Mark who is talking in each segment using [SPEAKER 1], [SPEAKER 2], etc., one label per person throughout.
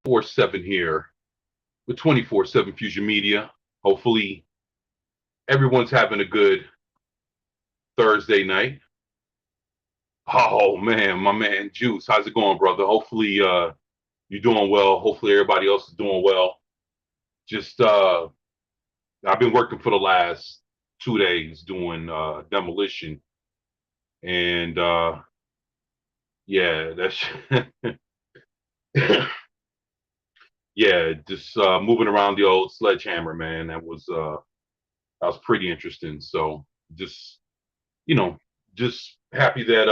[SPEAKER 1] 4/7 here with 24/7 Fusion Media. Hopefully, everyone's having a good Thursday night. Oh man, my man Juice, how's it going, brother? Hopefully, you're doing well. Hopefully, everybody else is doing well. Just I've been working for the last 2 days doing demolition, and yeah, that's yeah, just moving around the old sledgehammer, man. That was pretty interesting. So just you know, just happy that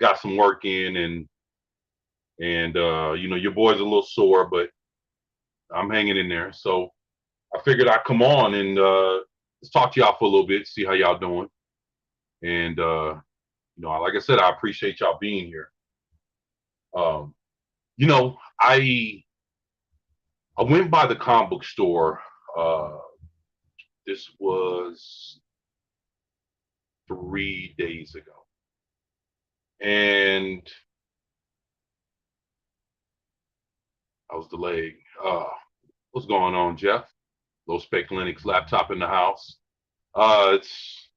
[SPEAKER 1] got some work in, and your boy's a little sore, but I'm hanging in there. So I figured I'd come on and just talk to y'all for a little bit, see how y'all doing. And like I said, I appreciate y'all being here. Um, you know, I went by the comic book store. This was 3 days ago, and I was delayed. What's going on, Jeff? Low Spec Linux laptop in the house. It's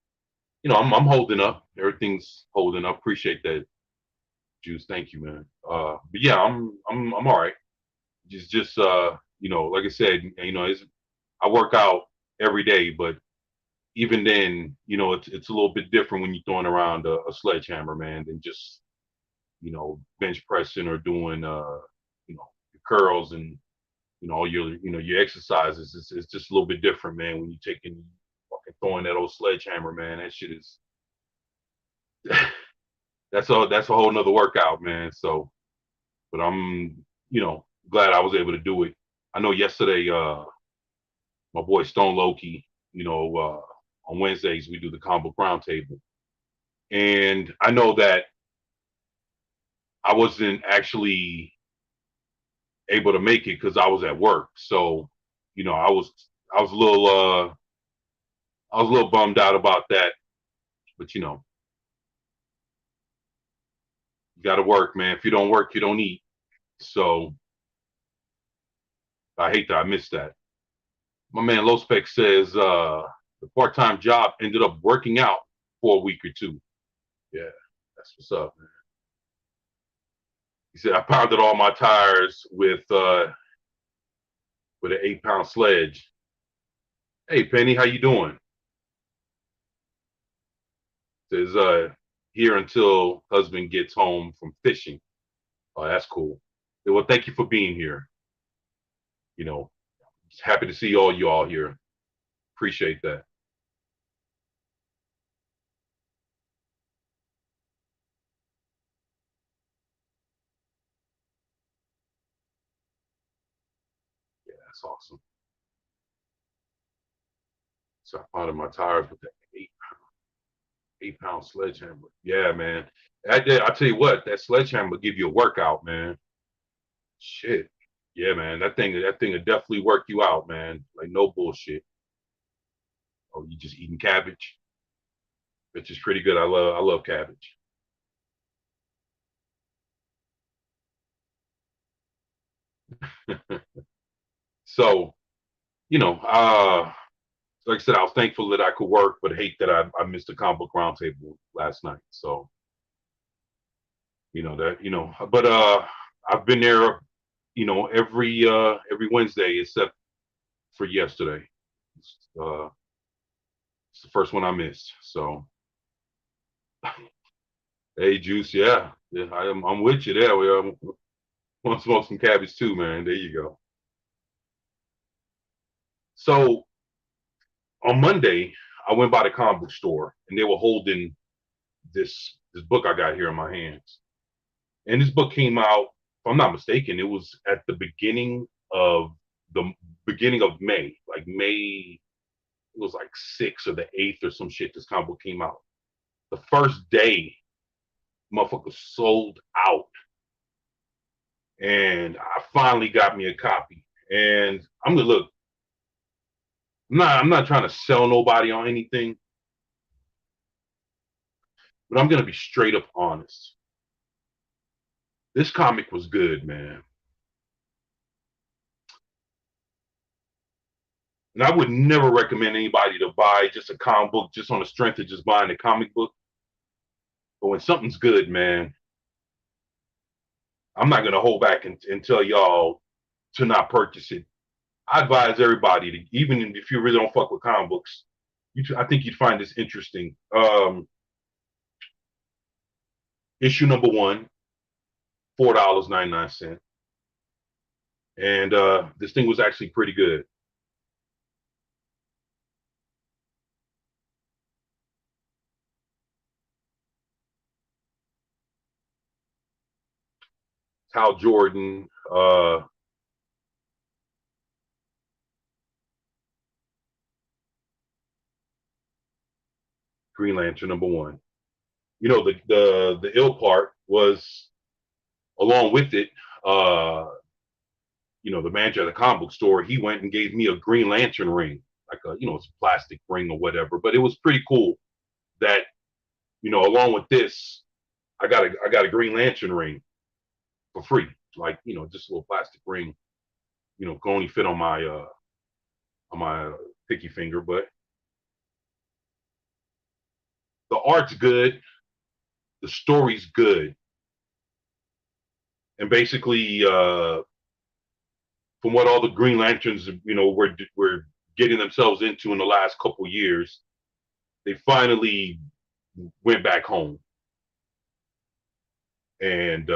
[SPEAKER 1] I'm holding up. Everything's holding up. Appreciate that, Juice. Thank you, man. But yeah, I'm all right. Just like I said, I work out every day, but even then, it's a little bit different when you're throwing around a sledgehammer, man, than just bench pressing or doing your curls and all your exercises. It's just a little bit different, man. When you're taking fucking throwing that old sledgehammer, man, that shit is that's a whole nother workout, man. So, but I'm glad I was able to do it. I know yesterday, my boy Stone Loki, on Wednesdays we do the combo roundtable, and I know that I wasn't actually able to make it because I was at work. So, I was a little I was a little bummed out about that, but you got to work, man. If you don't work, you don't eat. So I hate that I missed that. My man Low Spec says the part-time job ended up working out for a week or two. Yeah, that's what's up, man. He said I pounded all my tires with an 8-pound sledge. Hey Penny, how you doing? Says here until husband gets home from fishing. Oh, that's cool. Well, thank you for being here. You know, happy to see all you all here. Appreciate that. Yeah, that's awesome. So I pounded my tires with the 8-pound sledgehammer. Yeah, man. I tell you what, that sledgehammer will give you a workout, man. Shit. Yeah, man. That thing will definitely work you out, man. Like no bullshit. Oh, you just eating cabbage? Which is pretty good. I love cabbage. So, like I said, I was thankful that I could work, but hate that I missed the comic book roundtable last night. So, but I've been there, every Wednesday except for yesterday. Uh, it's the first one I missed. So, hey, Juice, yeah, yeah, I'm with you there. We want to smoke some cabbage too, man. There you go. So on Monday, I went by the comic book store and they were holding this book I got here in my hands. And this book came out, if I'm not mistaken, it was at the beginning of May, like May. It was like 6th or the 8th or some shit. This comic book came out. The first day, motherfucker sold out, and I finally got me a copy. And I'm gonna look. I'm not trying to sell nobody on anything, but I'm gonna be straight up honest. This comic was good, man. And I would never recommend anybody to buy just a comic book just on the strength of just buying a comic book. But when something's good, man, I'm not gonna hold back and tell y'all to not purchase it. I advise everybody to, even if you really don't fuck with comic books, I think you'd find this interesting. Issue number one, $4.99, and this thing was actually pretty good. Hal Jordan, Green Lantern number one. You know, the ill part was along with it, uh, the manager of the comic book store, he went and gave me a Green Lantern ring, like it's a plastic ring or whatever. But it was pretty cool that, along with this, I got a Green Lantern ring for free. Like, just a little plastic ring, can only fit on my picky finger, but the art's good, the story's good, and basically, from what all the Green Lanterns, were getting themselves into in the last couple years, they finally went back home, and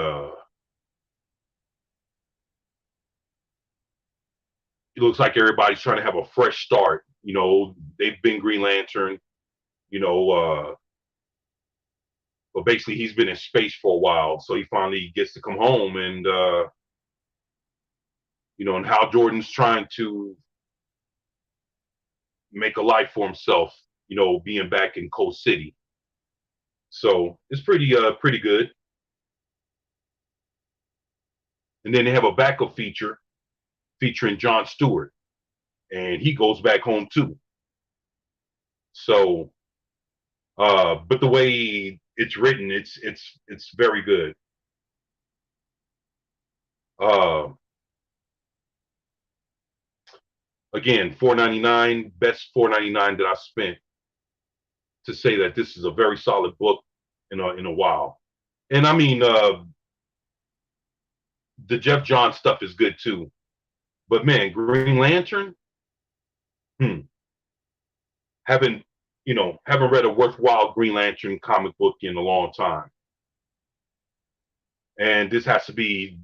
[SPEAKER 1] it looks like everybody's trying to have a fresh start. They've been Green Lantern, you know, uh, but basically he's been in space for a while, so he finally gets to come home, and and Hal Jordan's trying to make a life for himself, being back in Coast City. So it's pretty good. And then they have a backup feature featuring John Stewart, and he goes back home too. So, but the way it's written, it's very good. Uh, Again, $4.99, best $4.99 that I've spent to say that this is a very solid book in a while. And I mean, the Jeff Johns stuff is good too. But man, Green Lantern, hmm, haven't haven't read a worthwhile Green Lantern comic book in a long time. And this has to be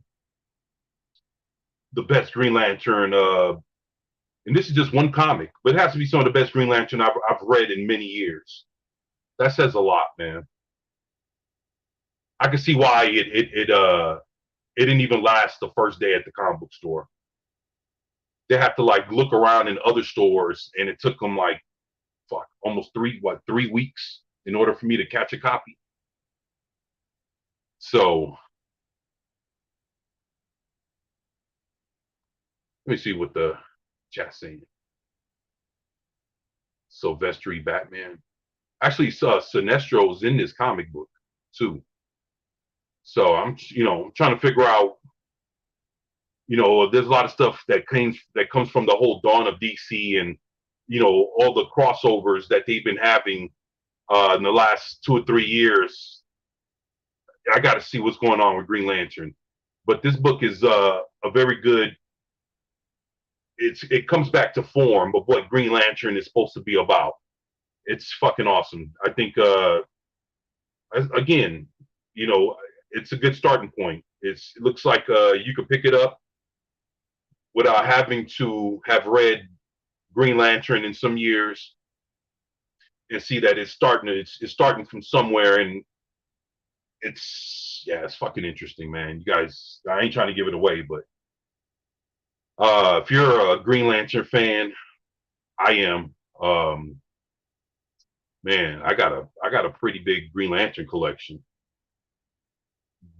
[SPEAKER 1] the best Green Lantern. And this is just one comic, but it has to be some of the best Green Lantern I've read in many years. That says a lot, man. I can see why it didn't even last the first day at the comic book store. They have to like look around in other stores, and it took them like fuck almost 3 weeks in order for me to catch a copy. So let me see what the chat's saying. Silvestri Batman. Actually, Sinestro's in this comic book too. So I'm trying to figure out. There's a lot of stuff that comes from the whole dawn of DC, and all the crossovers that they've been having in the last 2 or 3 years. I got to see what's going on with Green Lantern, but this book is a very good. It comes back to form of what Green Lantern is supposed to be about. It's fucking awesome. I think again, it's a good starting point. It looks like you could pick it up without having to have read Green Lantern in some years, and see that it's starting from somewhere, and it's fucking interesting, man. You guys, I ain't trying to give it away, but if you're a Green Lantern fan, I am. Man, I got a pretty big Green Lantern collection.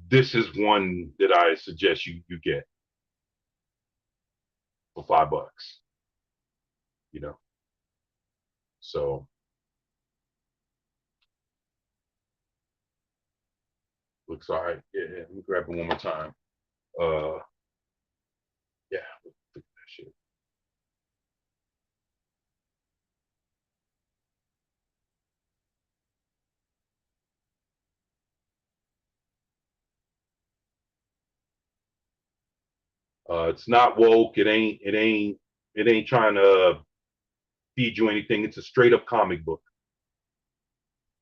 [SPEAKER 1] This is one that I suggest you get for $5. You know, so looks all right. Yeah, let me grab it one more time. Uh, yeah, look at that shit. It's not woke. It ain't trying to feed you anything. It's a straight up comic book.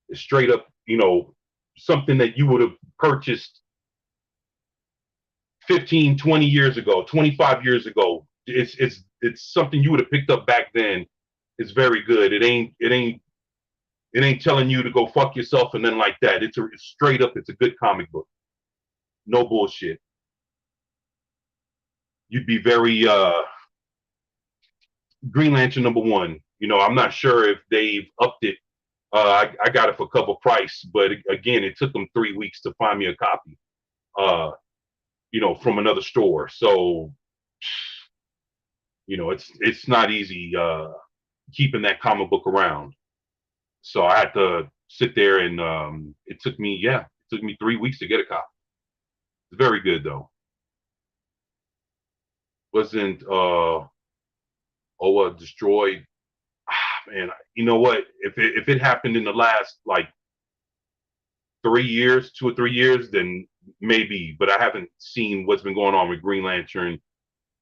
[SPEAKER 1] It's straight up, something that you would have purchased 15, 20 years ago, 25 years ago. It's something you would have picked up back then. It's very good. It ain't telling you to go fuck yourself and then like that. It's straight up. It's a good comic book. No bullshit. You'd be very Green Lantern #1. I'm not sure if they've upped it. I got it for cover price, but again, it took them 3 weeks to find me a copy. From another store. So, it's not easy keeping that comic book around. So I had to sit there and it took me 3 weeks to get a copy. It's very good though. Wasn't Oa destroyed? Man, you know what? If it happened in the last like 3 years, 2 or 3 years, then maybe. But I haven't seen what's been going on with Green Lantern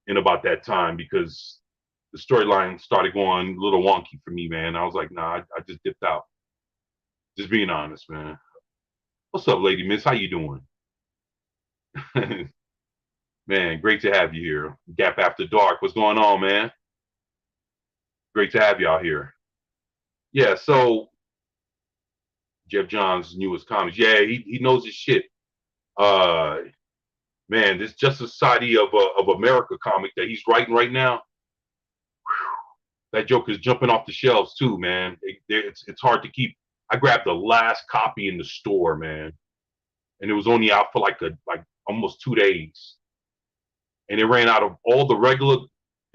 [SPEAKER 1] in about that time because the storyline started going a little wonky for me, man. I was like, nah, I just dipped out. Just being honest, man. What's up, Lady Miss? How you doing? Man, great to have you here. Gap After Dark. What's going on, man? Great to have y'all here. Yeah, so Jeff Johns' newest comics. Yeah, he knows his shit. Uh Man, this Justice Society of America comic that he's writing right now, that joke is jumping off the shelves too, man. It's hard to keep. I grabbed the last copy in the store, man, and it was only out for like almost 2 days, and it ran out of all the regular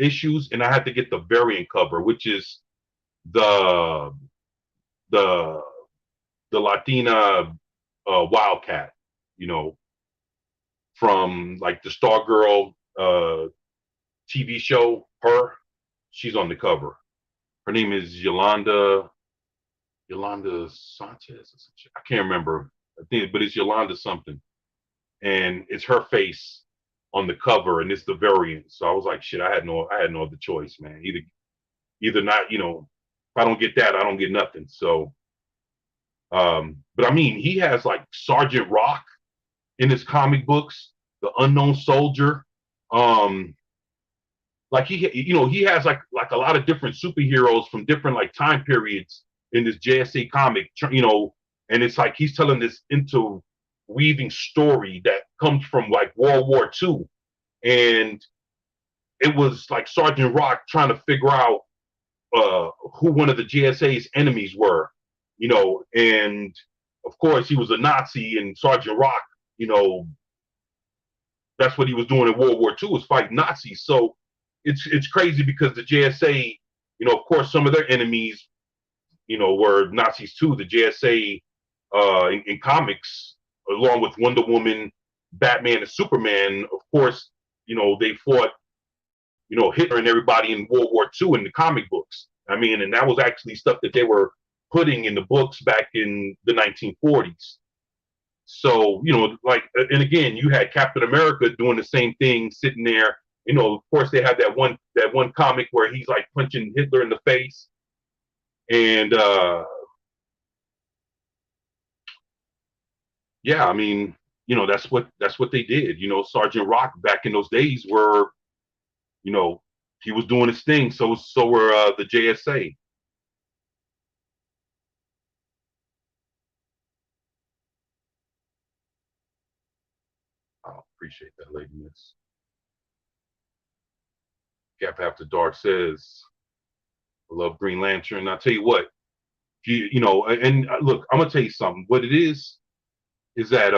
[SPEAKER 1] issues, and I had to get the variant cover, which is the the the Latina Wildcat, you know, from like the Stargirl TV show. She's on the cover. Her name is Yolanda Sanchez. I can't remember. I think, but it's Yolanda something, and it's her face on the cover, and it's the variant. So I was like, shit, I had no other choice, man. Either not, if I don't get that, I don't get nothing. So, but I mean, he has like Sergeant Rock in his comic books, the Unknown Soldier. Um, like he has like a lot of different superheroes from different like time periods in this JSA comic, and it's like he's telling this interweaving story that comes from like World War II, and it was like Sergeant Rock trying to figure out who one of the JSA's enemies were, and of course he was a Nazi, and Sergeant Rock, you know, that's what he was doing in World War II, was fighting Nazis. So it's crazy because the JSA, of course, some of their enemies, were Nazis too. The JSA in comics, along with Wonder Woman, Batman, and Superman, of course, they fought, Hitler and everybody in World War II in the comic books. I mean, and that was actually stuff that they were putting in the books back in the 1940s. So, like, and again, you had Captain America doing the same thing, sitting there. Of course, they had that one comic where he's like punching Hitler in the face, and yeah, I mean, that's what they did. Sergeant Rock back in those days were, you know, he was doing his thing. So were the JSA. I appreciate that, Lady Miss. Gap After Dark says, I love Green Lantern. I'll tell you what, and look, I'm gonna tell you something. What it is that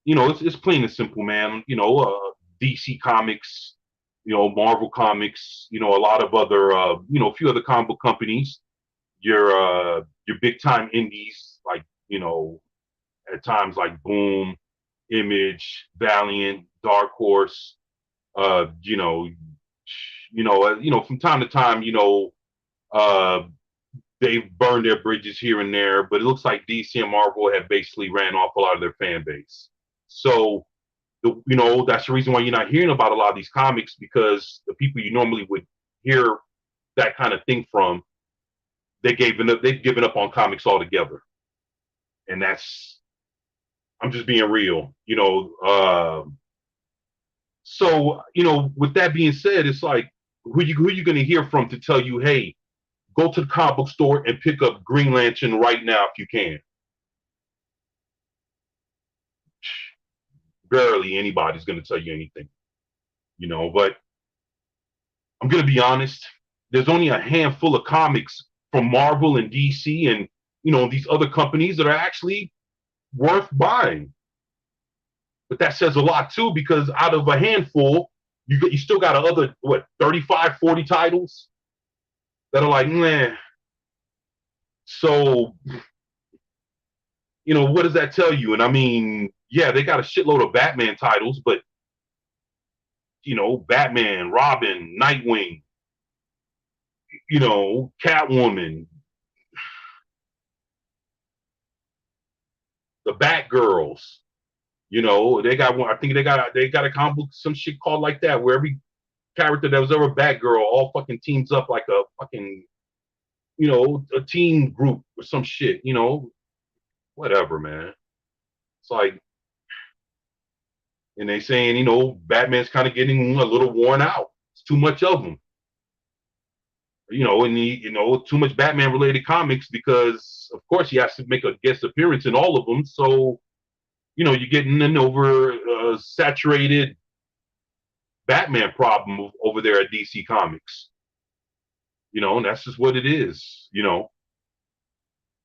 [SPEAKER 1] it's plain and simple, man. DC Comics, Marvel Comics, a lot of other, a few other comic book companies. Your big time indies, like, at times like Boom, Image, Valiant, Dark Horse. Uh, you know, from time to time, uh, they've burned their bridges here and there, but it looks like DC and Marvel have basically ran off a lot of their fan base. So, That's the reason why you're not hearing about a lot of these comics, because the people you normally would hear that kind of thing from, they've given up on comics altogether. And that's, I'm just being real, so, with that being said, it's like, who you going to hear from to tell you, hey, go to the comic book store and pick up Green Lantern right now if you can? Barely anybody's going to tell you anything, but I'm going to be honest. There's only a handful of comics from Marvel and DC and, these other companies that are actually worth buying. But that says a lot too, because out of a handful, you still got other, 35, 40 titles that are like, man. So, what does that tell you? And I mean, yeah, they got a shitload of Batman titles, but Batman, Robin, Nightwing, Catwoman, the Batgirls. They got one. I think they got a comic book, some shit called like that, where every character that was ever Batgirl all fucking teams up like a fucking, a team group or some shit. Whatever, man. It's like, and they saying, Batman's kind of getting a little worn out. It's too much of them. And too much Batman related comics, because of course he has to make a guest appearance in all of them. So, you're getting an over saturated Batman problem over there at DC Comics. And that's just what it is.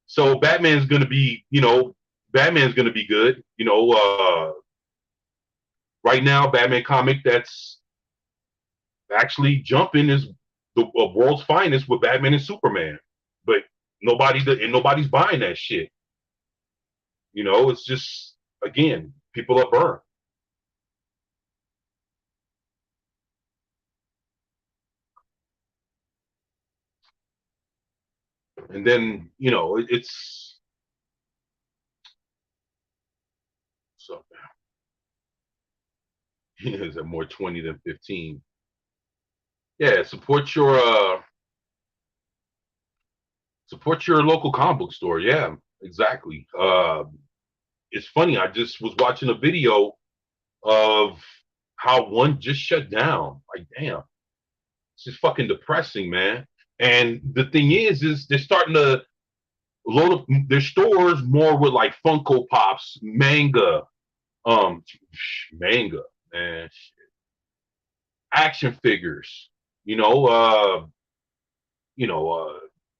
[SPEAKER 1] So Batman's gonna be good. Right now, Batman comic that's actually jumping is the world's finest with Batman and Superman. But nobody's buying that shit. It's just, again, people are burned. And then, it's so is it more 20 than 15? Yeah, support your local comic book store. Yeah, exactly. It's funny. I just was watching a video of how one just shut down. Like, damn, it's just fucking depressing, man. And the thing is they're starting to load up their stores more with like Funko Pops, um, manga, man, action figures. You know, uh, you know,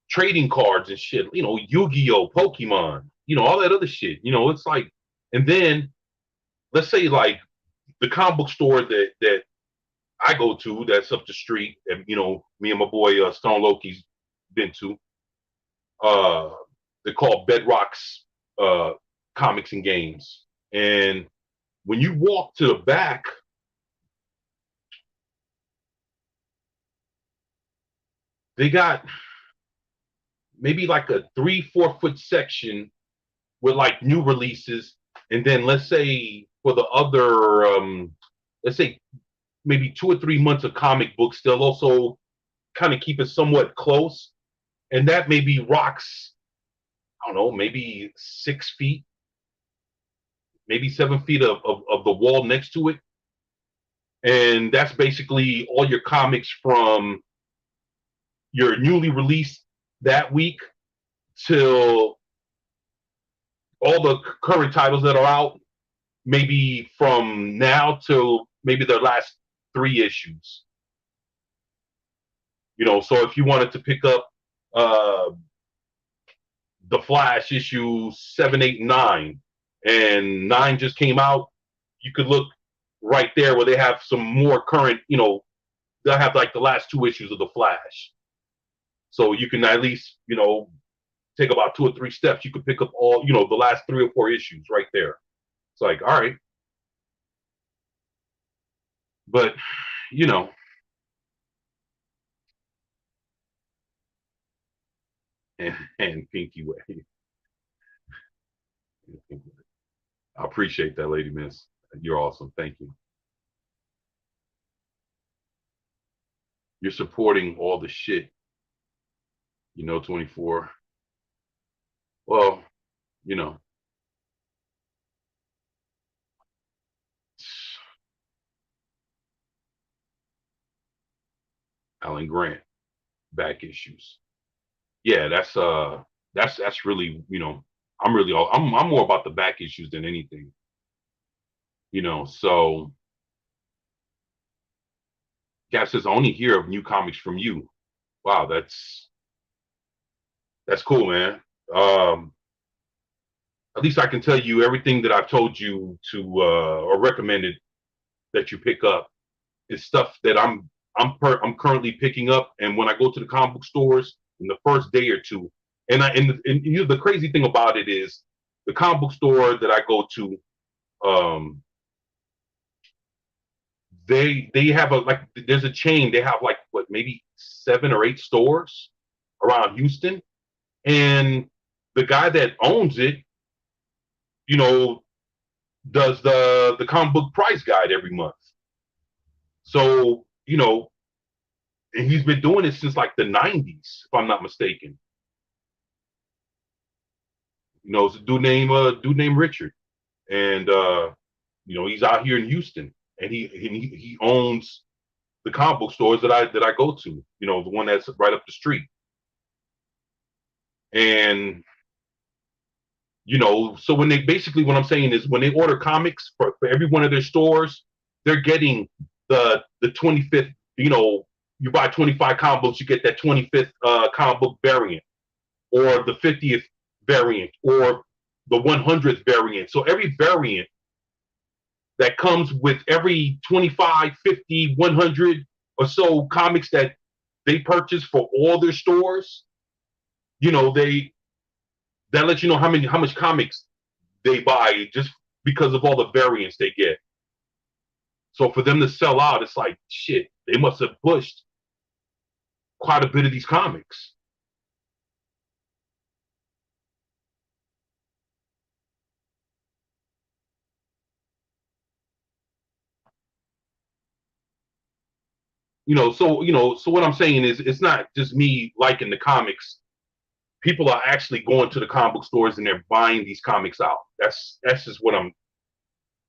[SPEAKER 1] trading cards and shit. Yu-Gi-Oh, Pokemon. All that other shit. It's like, and then let's say like the comic book store that I go to, that's up the street, and me and my boy Stone Loki's been to. Uh, they're called Bedrock's uh, Comics and Games, and when you walk to the back, they got maybe like a 3-4 foot section with like new releases, and then let's say for the other, let's say maybe 2 or 3 months of comic books, they'll also kind of keep it somewhat close, and that maybe rocks, I don't know, maybe 6 feet, maybe 7 feet of the wall next to it. And that's basically all your comics from your newly released that week till all the current titles that are out, maybe from now till maybe their last 3 issues. So if you wanted to pick up uh, the Flash issue 7, 8, 9, and 9 just came out, you could look right there where they have some more current. They'll have like the last 2 issues of the Flash, so you can at least take about 2 or 3 steps. You could pick up all the last 3 or 4 issues right there. It's like, all right, but you know, and Pinky Way. I appreciate that, Lady Miss. You're awesome. Thank you. You're supporting all the shit, 24. Well, you know, Alan Grant, back issues. Yeah, that's really, I'm more about the back issues than anything. So Cat says I only hear of new comics from you. Wow, that's cool, man. Um, at least I can tell you everything that I've told you to or recommended that you pick up is stuff that I'm currently picking up, and when I go to the comic book stores in the first day or two, and the crazy thing about it is the comic book store that I go to, um, they have there's a chain. They have like what, maybe 7 or 8 stores around Houston, and the guy that owns it, you know, does the comic book price guide every month. So and he's been doing it since like the '90s, if I'm not mistaken. It's a dude named Richard, and he's out here in Houston, and he owns the comic book stores that I go to. The one that's right up the street, and so when they basically, what I'm saying is, when they order comics for every one of their stores, they're getting the 25th. You buy 25 comic books, you get that 25th comic book variant, or the 50th variant, or the 100th variant. So every variant that comes with every 25, 50, 100 or so comics that they purchase for all their stores, they that lets you know how much comics they buy just because of all the variants they get. So for them to sell out, it's like shit. They must have pushed quite a bit of these comics. So what I'm saying is, it's not just me liking the comics. People are actually going to the comic book stores and they're buying these comics out. That's just what I'm.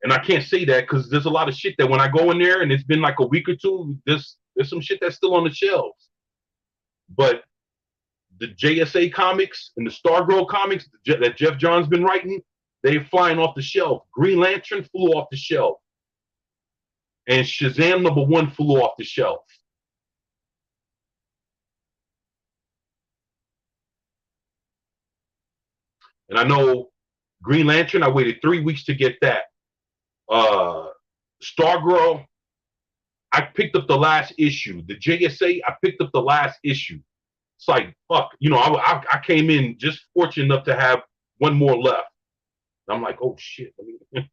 [SPEAKER 1] And I can't say that because there's a lot of shit that when I go in there and it's been like a week or two, there's some shit that's still on the shelves. But the JSA comics and the Stargirl comics that Jeff John's been writing, they're flying off the shelf. Green Lantern flew off the shelf, and Shazam #1 flew off the shelf. And I know Green Lantern, I waited 3 weeks to get that. Stargirl, I picked up the last issue. The JSA, I picked up the last issue. It's like, fuck, I came in just fortunate enough to have one more left. And I'm like, oh shit, let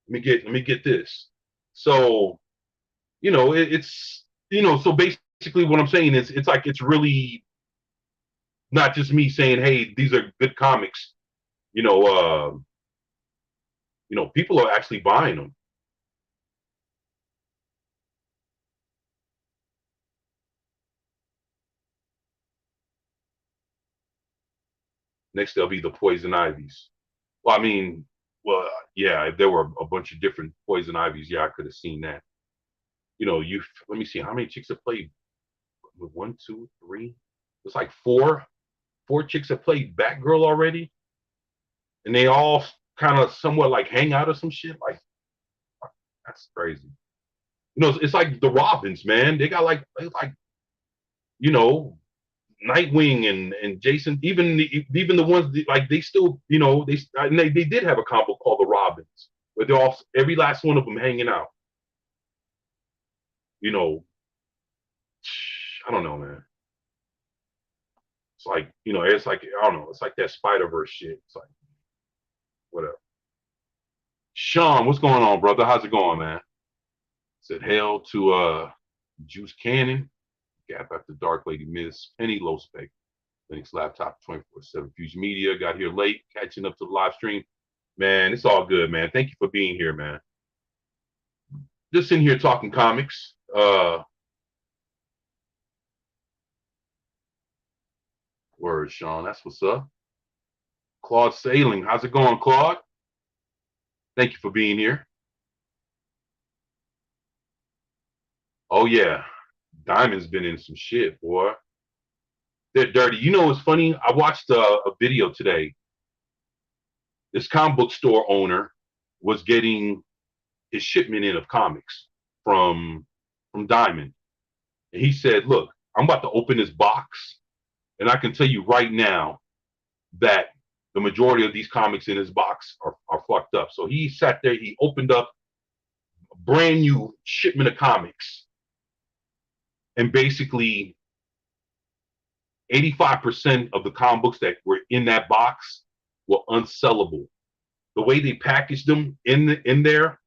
[SPEAKER 1] me get this. So, it's so basically what I'm saying is, it's like, it's really not just me saying, hey, these are good comics. People are actually buying them. Next, there'll be the Poison Ivies. Well, I mean, well, yeah, if there were a bunch of different Poison Ivies, yeah, I could have seen that. You let me see how many chicks have played. One, two, three. It's like four chicks have played Batgirl already, and they all kind of somewhat like hang out or some shit. Like, that's crazy. It's like the Robins, man. They got like you know Nightwing and Jason, even the ones that, like, they still, they did have a combo called the Robins, where they're all, every last one of them hanging out. You know, I don't know, man. It's like, it's like, I don't know, it's like that Spider Verse shit. It's like whatever. Sean, what's going on, brother? How's it going, man? Said hail to Juice Cannon, Gap After Dark, Lady Miss, Penny, Low Spec, Linux Laptop, 24/7 Fusion Media. Got here late, catching up to the live stream. Man, it's all good, man. Thank you for being here, man. Just in here talking comics. Word, Sean. That's what's up. Claude Sailing. How's it going, Claude? Thank you for being here. Oh yeah. Diamond's been in some shit, boy. They're dirty. You know what's funny? I watched a video today. This comic book store owner was getting his shipment in of comics from from Diamond. And he said, look, I'm about to open this box, and I can tell you right now that the majority of these comics in his box are fucked up. So he sat there, he opened up a brand new shipment of comics, and basically 85% of the comic books that were in that box were unsellable. The way they packaged them in there,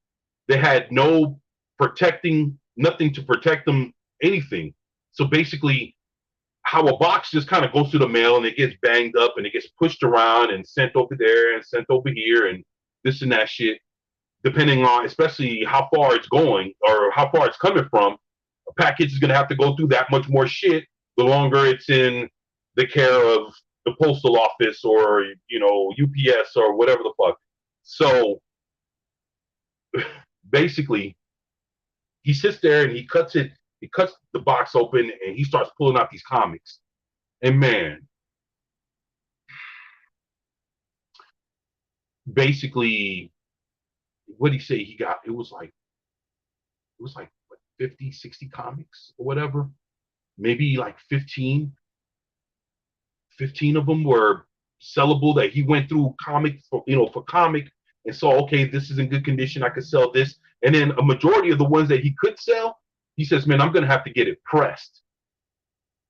[SPEAKER 1] they had no protecting, nothing to protect them, anything. So basically, how a box just kind of goes through the mail and it gets banged up and it gets pushed around and sent over there and sent over here and this and that shit, depending on especially how far it's going or how far it's coming from, a package is going to have to go through that much more shit the longer it's in the care of the postal office or UPS or whatever the fuck. So basically, he sits there and he cuts it. He cuts the box open and he starts pulling out these comics. And man, basically, what did he say? He got it was like what, 50, 60 comics or whatever. Maybe like 15 of them were sellable that he went through comic for comic and saw, okay, this is in good condition. I could sell this. And then a majority of the ones that he could sell, he says, man, I'm going to have to get it pressed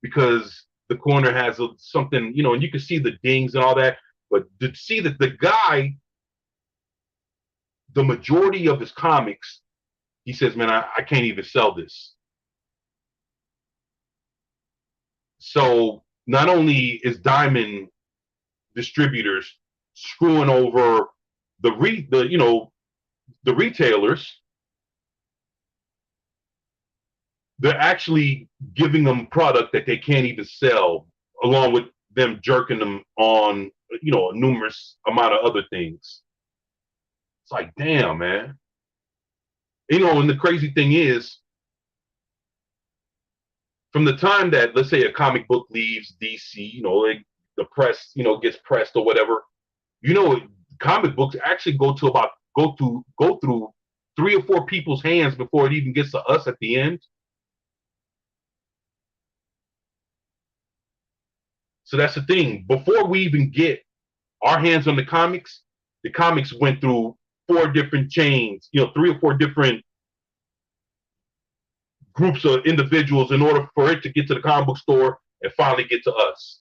[SPEAKER 1] because the corner has something, and you can see the dings and all that. But to see that the guy, the majority of his comics, he says, man, I can't even sell this. So not only is Diamond distributors screwing over the retailers, they're actually giving them product that they can't even sell, along with them jerking them on a numerous amount of other things. It's like, damn, man. And the crazy thing is, from the time that, let's say, a comic book leaves DC, the press, gets pressed or whatever, you know, comic books actually go through 3 or 4 people's hands before it even gets to us at the end. So that's the thing. Before we even get our hands on the comics went through 4 different chains, 3 or 4 different groups of individuals in order for it to get to the comic book store and finally get to us.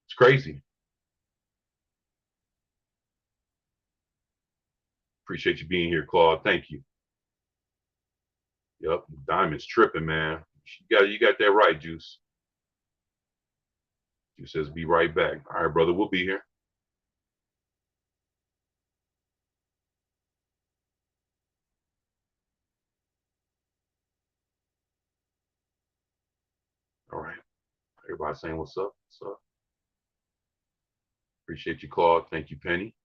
[SPEAKER 1] It's crazy. Appreciate you being here, Claude. Thank you. Yep, Diamond's tripping, man. You got that right, Juice. Juice says be right back. All right, brother, we'll be here. All right. Everybody saying what's up? What's up? Appreciate you, Claude. Thank you, Penny.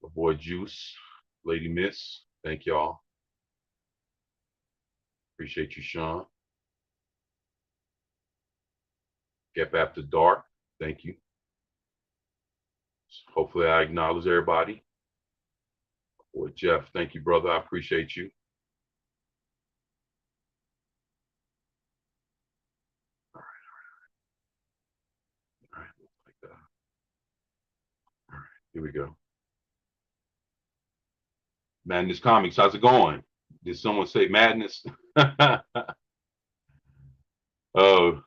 [SPEAKER 1] My boy Juice, Lady Miss. Thank y'all. Appreciate you, Sean. Get After Dark. Thank you. Hopefully I acknowledge everybody. Boy, Jeff, thank you, brother. I appreciate you. All right, all right. Like that. All right, here we go. Madness Comics, how's it going? Did someone say Madness? Oh,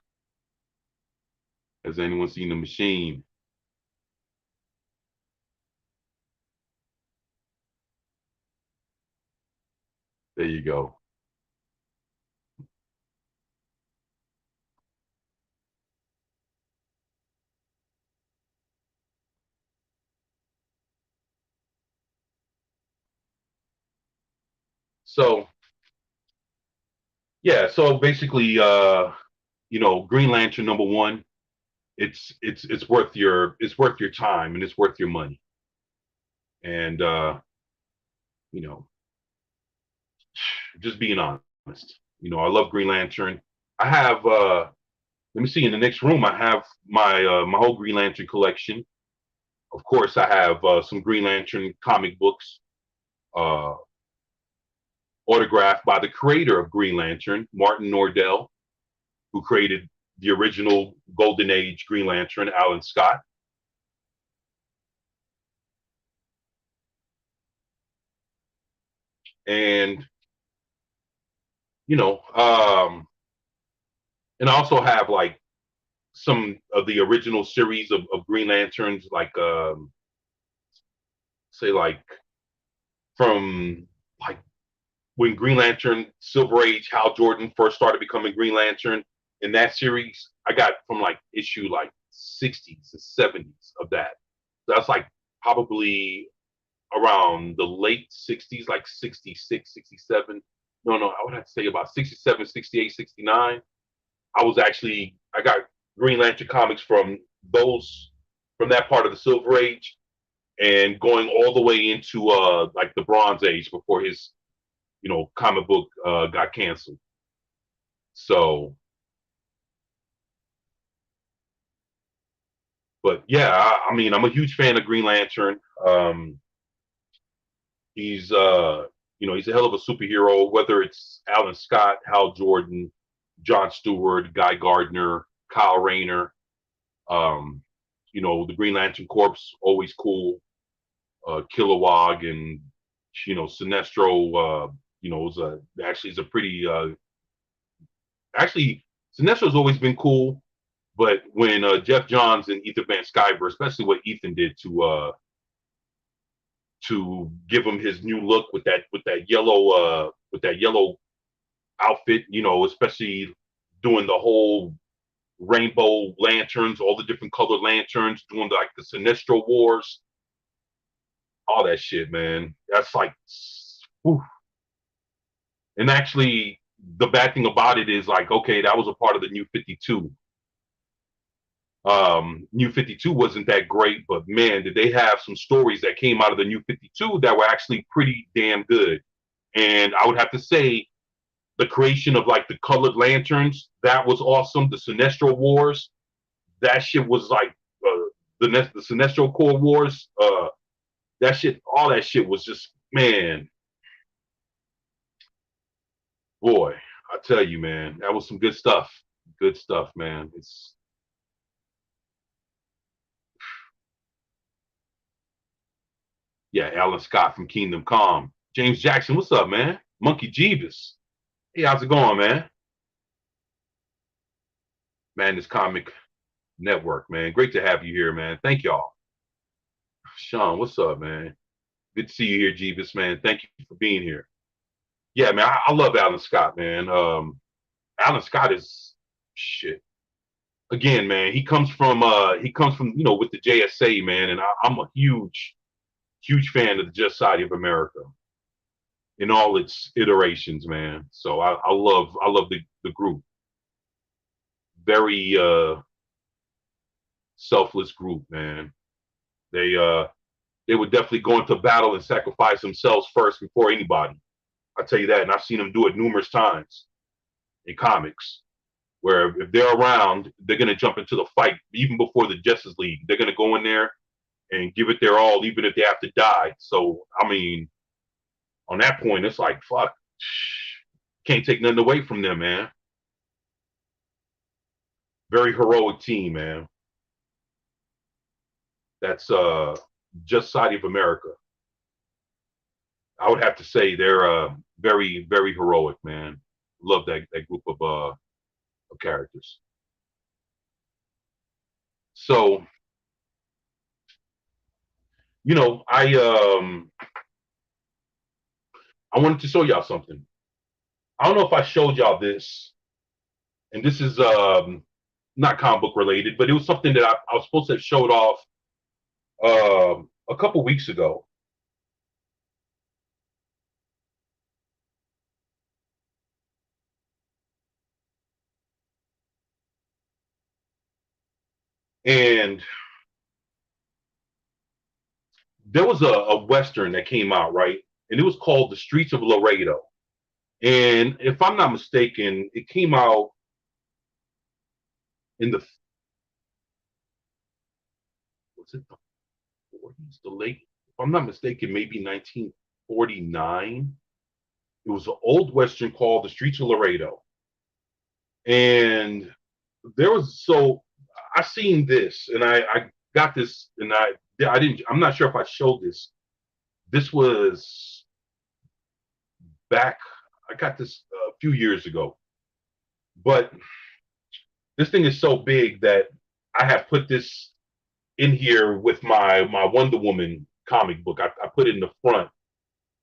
[SPEAKER 1] has anyone seen The Machine? There you go. So yeah, so basically, Green Lantern #1. It's worth your time and it's worth your money. And you know, just being honest. I love Green Lantern. I have let me see, in the next room I have my whole Green Lantern collection. Of course, I have some Green Lantern comic books, uh, autographed by the creator of Green Lantern, Martin Nordell, who created the original Golden Age Green Lantern, Alan Scott. And you know, and I also have like some of the original series of Green Lanterns, like say like from like when Green Lantern Silver Age, Hal Jordan first started becoming Green Lantern. In that series, I got from like issue like 60s and 70s of that. That's like probably around the late 60s, like 66, 67. No, I would have to say about 67, 68, 69. I got Green Lantern comics from those, from that part of the Silver Age and going all the way into like the Bronze Age before his, comic book got canceled. So, but yeah, I mean, I'm a huge fan of Green Lantern. He's he's a hell of a superhero, whether it's Alan Scott, Hal Jordan, John Stewart, Guy Gardner, Kyle Rayner. Um, the Green Lantern Corps, always cool. Kilowog and Sinestro. Is a pretty actually Sinestro's always been cool, but when Jeff Johns and Ethan Van Sciver, especially what Ethan did to give him his new look with that yellow outfit, especially doing the whole rainbow lanterns, all the different colored lanterns, doing like the Sinestro Wars, all that shit, man. That's like, whew. And actually, the bad thing about it is like, okay, that was a part of the New 52. New 52 wasn't that great, but man, did they have some stories that came out of the New 52 that were actually pretty damn good. And I would have to say the creation of like the colored lanterns, that was awesome. The Sinestro Wars, that shit was like the Sinestro Corps Wars. That shit, all that shit was just, man, boy, I tell you, man, that was some good stuff. Good stuff, man. It's Yeah, Alan Scott from Kingdom Come. James Jackson, what's up, man? Monkey Jeebus. Hey, how's it going, man? Man, this comic network, man. Great to have you here, man. Thank y'all. Sean, what's up, man? Good to see you here, Jeebus, man. Thank you for being here. Yeah, man, I love Alan Scott, man. Alan Scott is shit. Again, man, he comes from with the JSA, man, and I'm a huge fan of the Just Society of America in all its iterations, man. So I love the group. Very selfless group, man. They uh they would definitely go into battle and sacrifice themselves first before anybody. I tell you that, and I've seen them do it numerous times in comics. Where if they're around, they're gonna jump into the fight even before the Justice League. They're gonna go in there and give it their all, even if they have to die. So I mean, on that point, it's like fuck, can't take nothing away from them, man. Very heroic team, man. That's Just Society of America. I would have to say they're very heroic, man. Love that group of characters. So I wanted to show y'all something. I don't know if I showed y'all this, and this is not comic book related, but it was something that I was supposed to have showed off a couple weeks ago. And there was a Western that came out, right? And it was called The Streets of Laredo. And if I'm not mistaken, it came out in the, was it the 40s, the late, if I'm not mistaken, maybe 1949. It was an old Western called The Streets of Laredo. And there was, so I seen this and I got this and I didn't, I'm not sure if I showed this. This was back, I got this a few years ago, but this thing is so big that I have put this in here with my Wonder Woman comic book. I put it in the front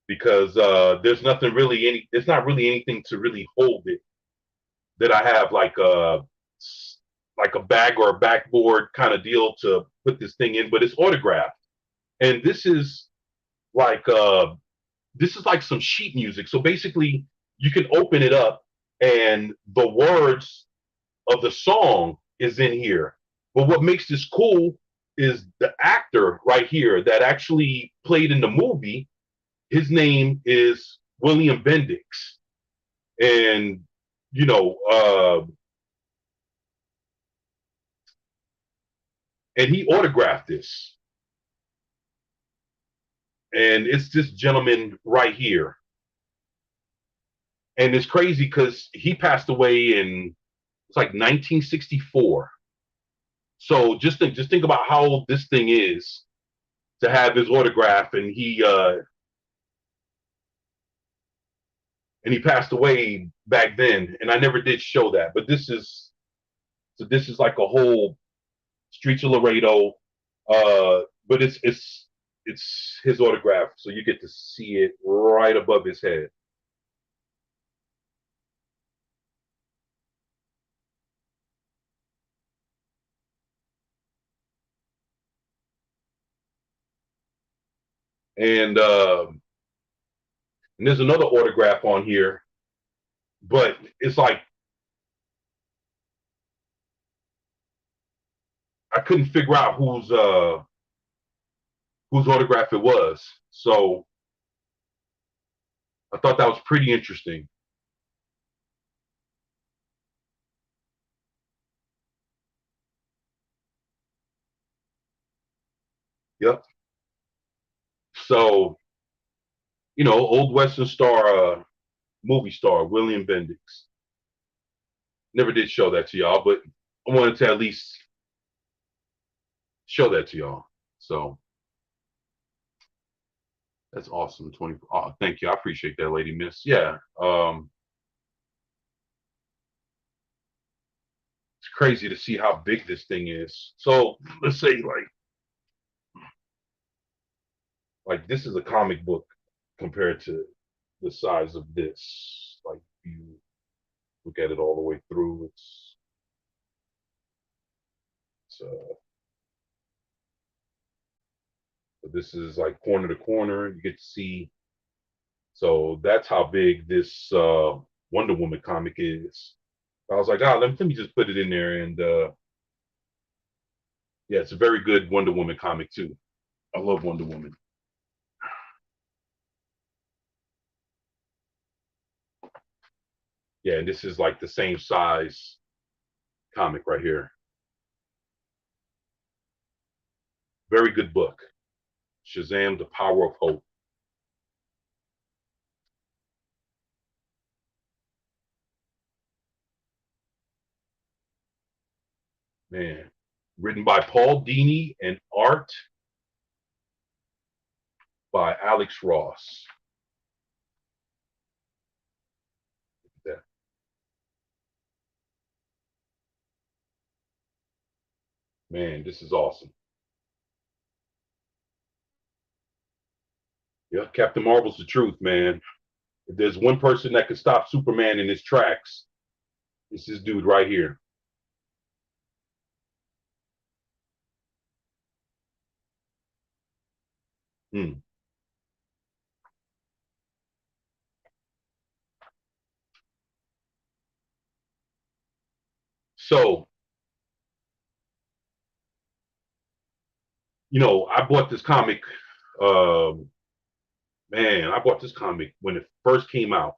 [SPEAKER 1] because there's nothing really there's not really anything to really hold it that I have like a bag or a backboard kind of deal to put this thing in, but it's autographed. And like this is like some sheet music. So basically you can open it up and the words of the song is in here. But what makes this cool is the actor right here that actually played in the movie. His name is William Bendix, and you know, and he autographed this, and it's this gentleman right here, and it's crazy because he passed away in it's like 1964. So just think about how old this thing is to have his autograph, and he passed away back then, and I never did show that. But this is like a whole Streets of Laredo, but it's his autograph, so you get to see it right above his head. And there's another autograph on here, but it's like I couldn't figure out whose autograph it was. So I thought that was pretty interesting. Yep. So old Western star, movie star William Bendix. Never did show that to y'all, but I wanted to at least show that to y'all. So that's awesome. 20. Oh, thank you. I appreciate that, Lady Miss. Yeah. It's crazy to see how big this thing is. So let's say like this is a comic book compared to the size of this. Like you look at it all the way through, it's this is like corner to corner. You get to see. So that's how big this Wonder Woman comic is. I was like, let me just put it in there, and yeah, it's a very good Wonder Woman comic too. I love Wonder Woman. Yeah, and this is like the same size comic right here. Very good book. Shazam: The Power of Hope. Man, written by Paul Dini and art by Alex Ross. That man, this is awesome. Yeah, Captain Marvel's the truth, man. If there's one person that could stop Superman in his tracks, it's this dude right here. Hmm. So I bought this comic. Um, Man, I bought this comic when it first came out,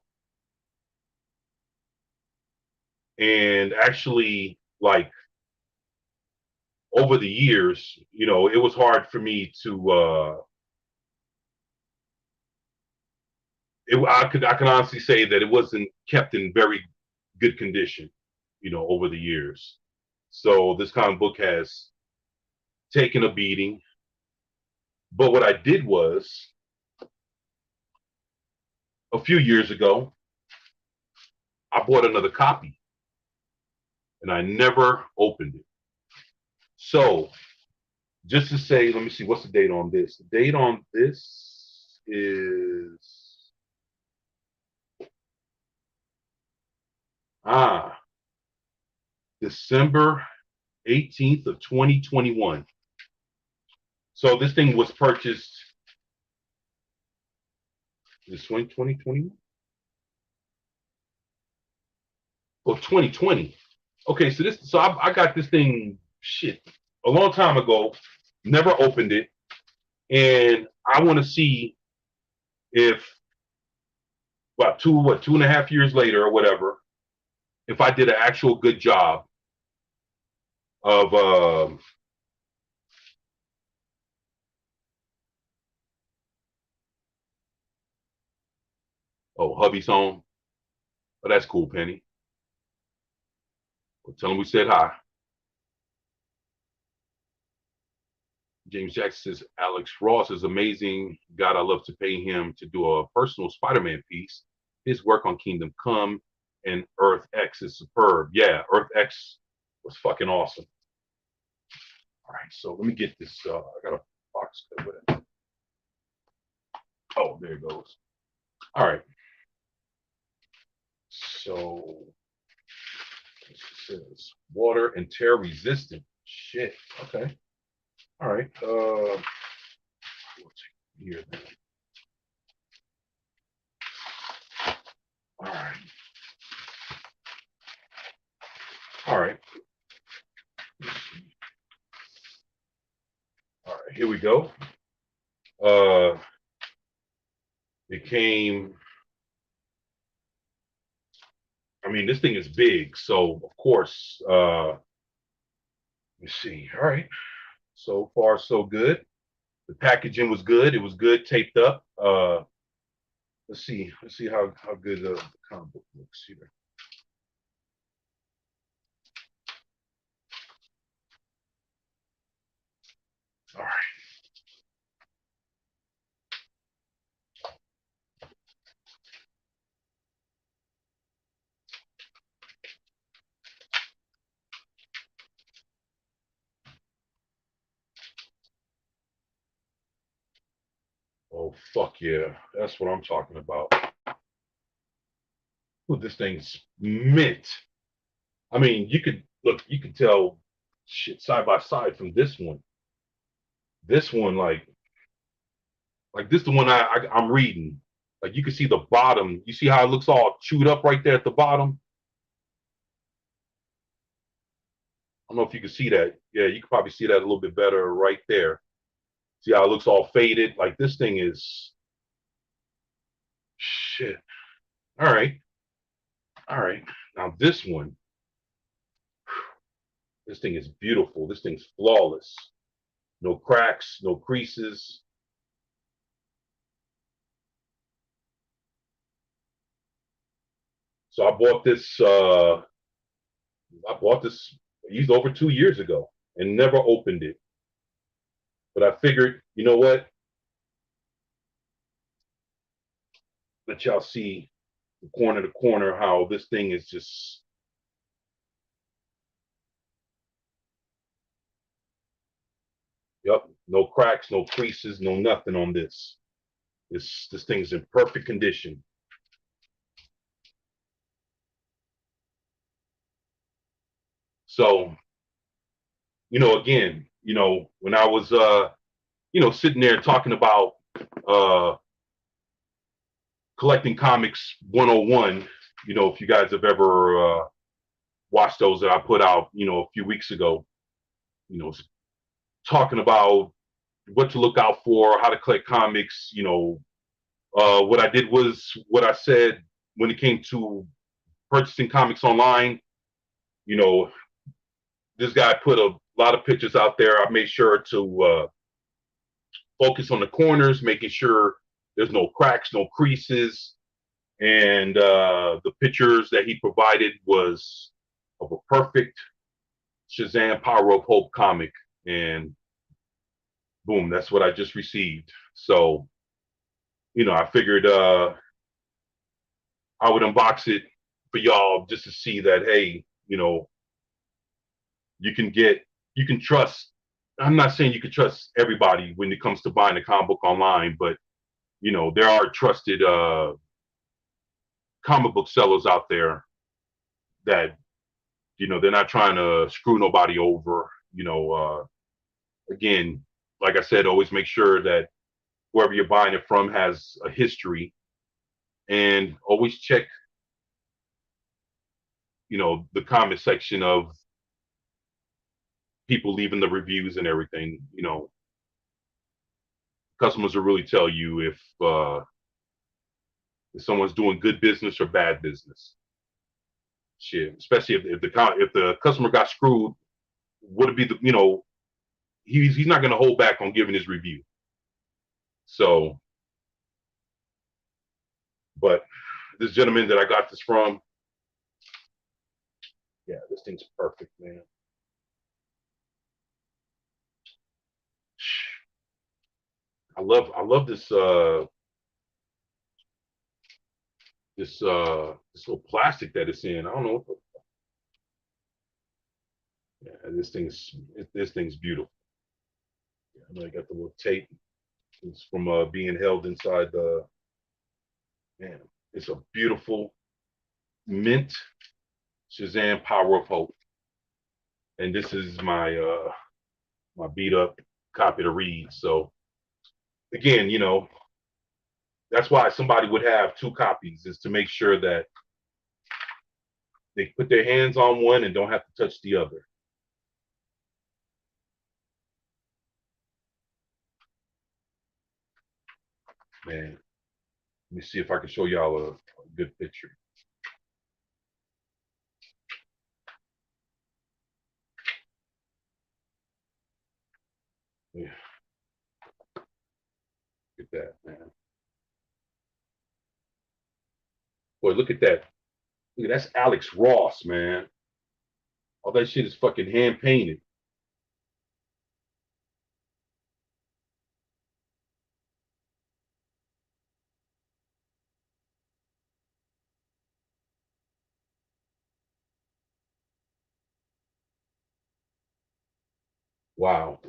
[SPEAKER 1] and actually, like over the years, it was hard for me to. I can honestly say that it wasn't kept in very good condition, over the years. So this comic book has taken a beating. But what I did was a few years ago, I bought another copy and I never opened it. So just to say, let me see, what's the date on this? The date on this is ah December 18th of 2021. So this thing was purchased this 2021 or 2020. Okay, so I got this thing shit a long time ago, never opened it, and I want to see if about 2.5 years later or whatever, if I did an actual good job of oh, hubby's home. Oh, that's cool, Penny. Well, tell him we said hi. James Jackson says Alex Ross is amazing. God, I love to pay him to do a personal Spider-Man piece. His work on Kingdom Come and Earth X is superb. Yeah, Earth X was fucking awesome. All right, so let me get this. I got a box cut with it. Oh, there it goes. All right. So it says water and tear resistant. Shit. Okay. All right. We'll take here then. All right. All right. All right. Here we go. It came. I mean, this thing is big, so of course. Let's see. All right. So far, so good. The packaging was good. It was good, taped up. Let's see. Let's see how good the comic book looks here. All right. Oh fuck yeah, that's what I'm talking about. Ooh, this thing's mint. I mean, you could look. You could tell shit side by side from this one. This one, like this, the one I'm reading. Like you can see the bottom. You see how it looks all chewed up right there at the bottom. I don't know if you can see that. Yeah, you can probably see that a little bit better right there. See how it looks all faded? Like this thing is shit. All right. All right. Now this one, this thing is beautiful. This thing's flawless. No cracks, no creases. So I bought this used over 2 years ago and never opened it. But I figured, you know what? Let y'all see the corner to corner how this thing is just. Yep, no cracks, no creases, no nothing on this. This thing's in perfect condition. So, again, when I was sitting there talking about uh collecting comics 101, if you guys have ever watched those that I put out, a few weeks ago, you know, talking about what to look out for, how to collect comics. What I did was what I said when it came to purchasing comics online. You know, this guy put a lot of pictures out there. I made sure to focus on the corners, making sure there's no cracks, no creases, and the pictures that he provided was of a perfect Shazam Power of Hope comic, and boom, that's what I just received. So, I figured I would unbox it for y'all just to see that, hey, you can get, you can trust. I'm not saying you can trust everybody when it comes to buying a comic book online, but there are trusted comic book sellers out there that they're not trying to screw nobody over. Again, like I said, always make sure that whoever you're buying it from has a history, and always check the comment section of people leaving the reviews and everything. Customers will really tell you if someone's doing good business or bad business. Shit, especially if the customer got screwed, would it be he's not going to hold back on giving his review. So, but this gentleman that I got this from, yeah, this thing's perfect, man. I love this little plastic that it's in. I don't know. Yeah, this thing's beautiful. Yeah, I know I got the little tape. It's from being held inside the man. It's a beautiful mint Shazam Power of Hope, and this is my beat up copy to read. So again, that's why somebody would have two copies, is to make sure that they put their hands on one and don't have to touch the other. Man, let me see if I can show y'all a good picture. Yeah, look at that, man. Boy, look at that. Look, that's Alex Ross, man. All that shit is fucking hand painted. Wow.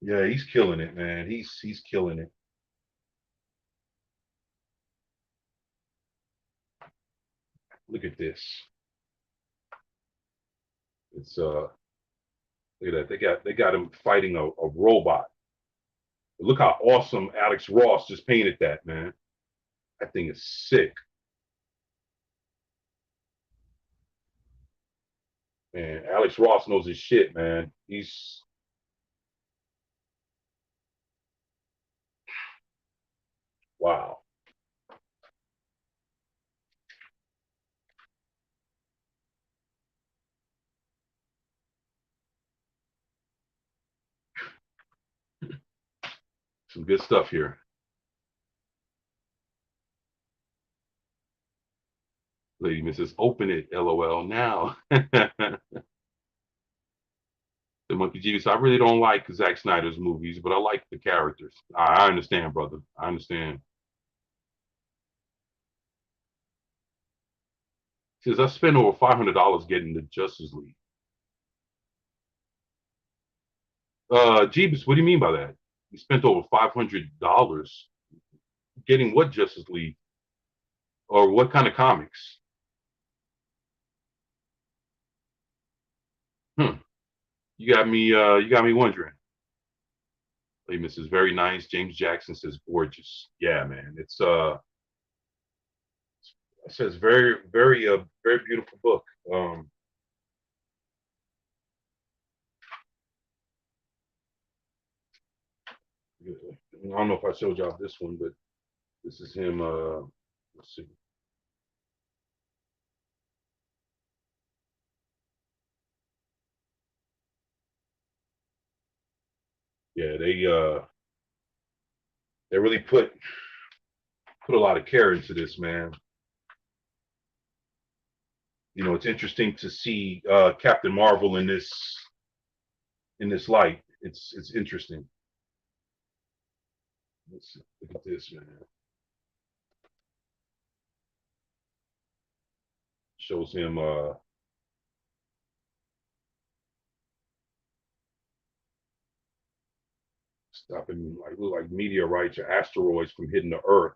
[SPEAKER 1] Yeah, he's killing it, man. He's killing it. Look at this. It's look at that. They got him fighting a robot. Look how awesome Alex Ross just painted that, man. That thing is sick. Man, Alex Ross knows his shit, man. He's wow. Some good stuff here. Lady Mrs. Open it, LOL now. The Monkey G. So I really don't like Zack Snyder's movies, but I like the characters. I understand, brother. I understand. Says I spent over $500 getting the Justice League. Jeebus, what do you mean by that? You spent over $500 getting what Justice League, or what kind of comics? Hmm. You got me. You got me wondering. Amos is very nice. James Jackson says gorgeous. Yeah, man. It says very beautiful book. Um, I don't know if I showed y'all this one, but this is him. Let's see. Yeah, they really put a lot of care into this, man. You know, it's interesting to see Captain Marvel in this light. It's interesting. Let's see. Look at this, man. Shows him stopping like look like meteorites or asteroids from hitting the Earth.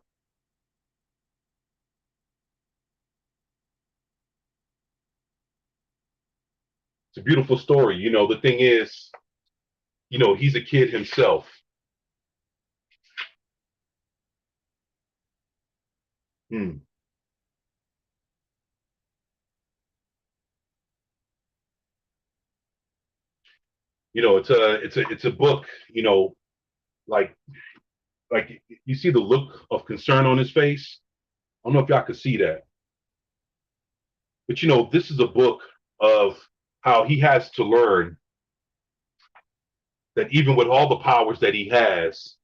[SPEAKER 1] It's a beautiful story. You know, the thing is, you know, he's a kid himself. Hmm. You know, it's a book. You know, like like you see the look of concern on his face. I don't know if y'all could see that, but you know, this is a book of how he has to learn that even with all the powers that he has,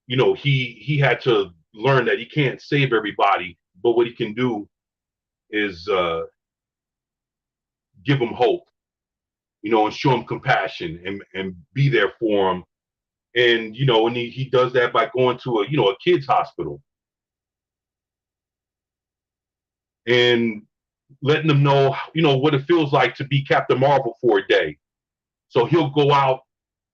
[SPEAKER 1] you know, he had to learn that he can't save everybody, but what he can do is give them hope, you know, and show them compassion and be there for them. And you know, and he does that by going to a you know a kids hospital and letting them know you know what it feels like to be Captain Marvel for a day. So he'll go out,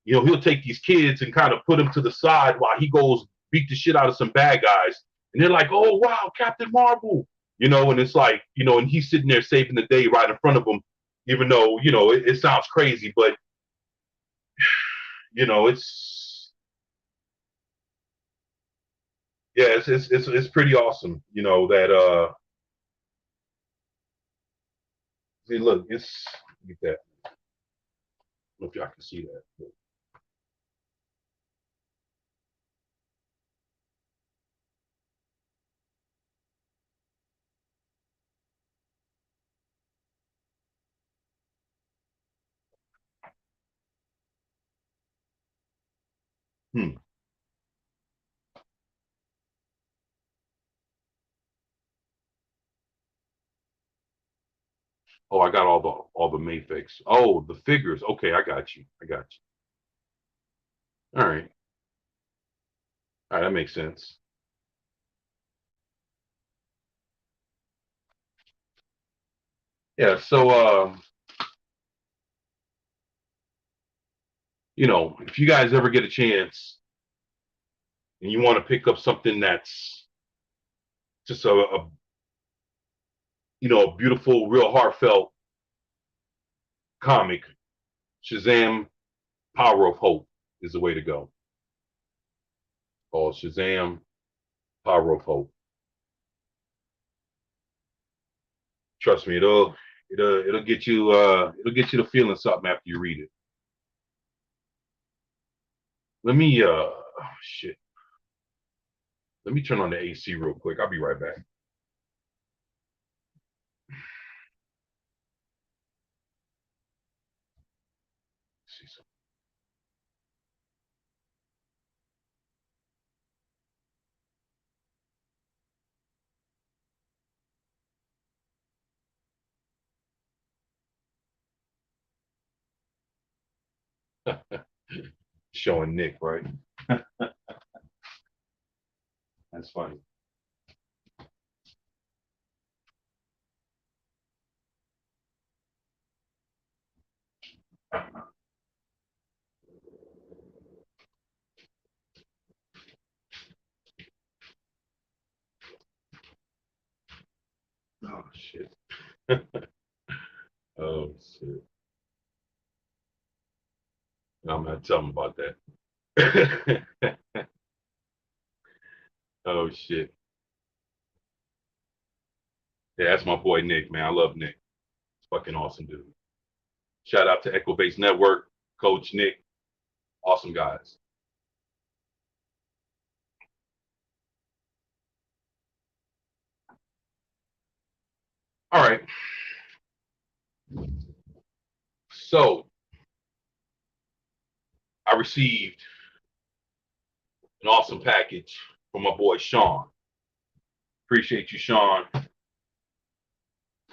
[SPEAKER 1] you know, he'll take these kids and kind of put them to the side while he goes beat the shit out of some bad guys. And they're like, oh wow, Captain Marvel, you know, and it's like, you know, and he's sitting there saving the day right in front of them, even though, you know, it sounds crazy, but you know, it's yeah, it's pretty awesome, you know, that see look, it's look at that. I don't know if y'all can see that. But, hmm. Oh, I got all the Mayfix. Oh, the figures. Okay, I got you. I got you. All right. All right, that makes sense. Yeah, so you know, if you guys ever get a chance and you want to pick up something that's just a you know, a beautiful, real heartfelt comic, Shazam Power of Hope is the way to go. Called Shazam Power of Hope. Trust me, it'll get you to feeling something after you read it. Let me shit. Let me turn on the AC real quick. I'll be right back. See some. Showing Nick, right? That's funny. Oh shit. Oh shit. I'm not telling about that. Oh shit. Yeah, that's my boy Nick, man. I love Nick. It's fucking awesome, dude. Shout out to Echo Base Network, Coach Nick. Awesome guys. All right. So I received an awesome package from my boy Sean. Appreciate you, Sean.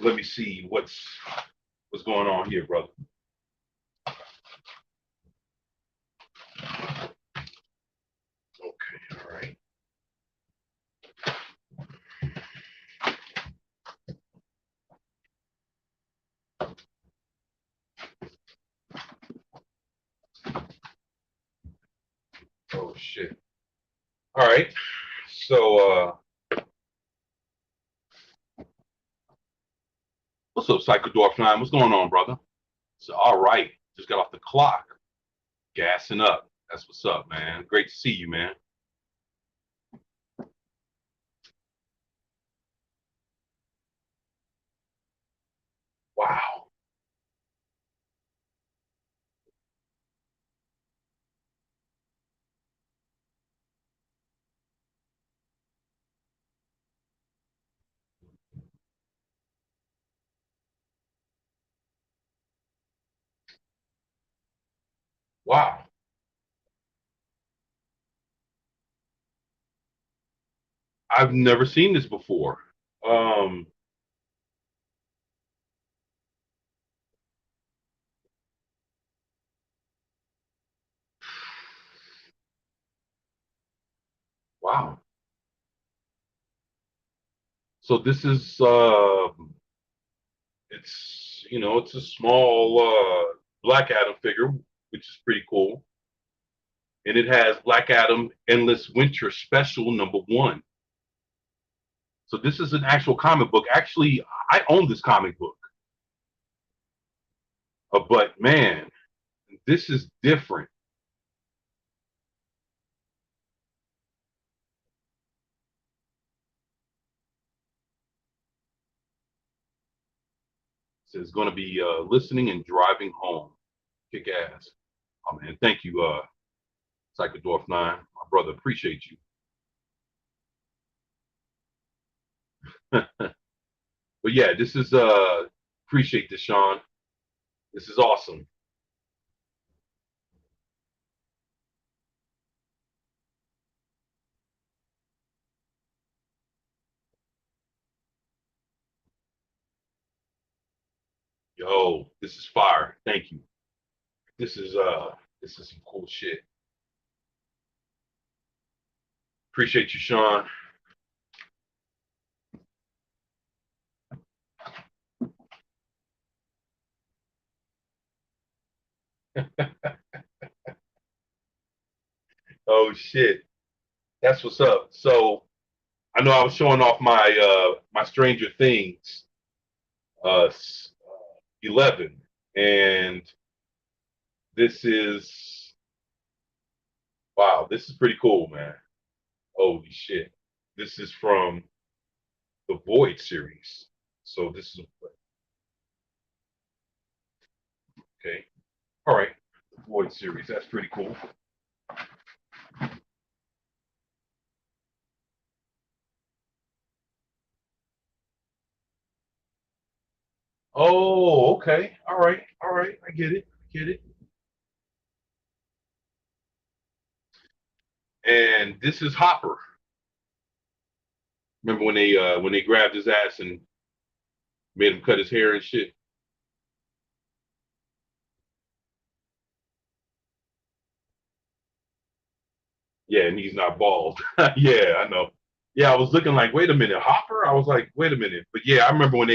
[SPEAKER 1] Let me see what's going on here, brother. Okay, all right. Oh shit. All right. So what's up, Psychodorf 9? What's going on, brother? So all right. Just got off the clock. Gassing up. That's what's up, man. Great to see you, man. Wow. Wow. I've never seen this before. Um, wow. So this is it's it's a small Black Adam figure, which is pretty cool. And it has Black Adam Endless Winter Special #1. So this is an actual comic book. Actually, I own this comic book. But man, this is different. So it's going to be listening and driving home. Kick ass. Oh man, thank you, Psychodorf 9, my brother. Appreciate you. But yeah, this is appreciate this, Sean. This is awesome. Yo, this is fire. Thank you. This is some cool shit. Appreciate you, Sean. Oh shit. That's what's up. So I know I was showing off my Stranger Things 11, and this is wow, this is pretty cool, man. Holy shit. This is from the Void series. So this is okay. All right. The Void series. That's pretty cool. Oh, okay. All right. All right. I get it. I get it. And this is Hopper. Remember when they grabbed his ass and made him cut his hair and shit? Yeah, and he's not bald. Yeah, I know. Yeah, I was looking like, wait a minute, Hopper? I was like, wait a minute. But yeah, I remember when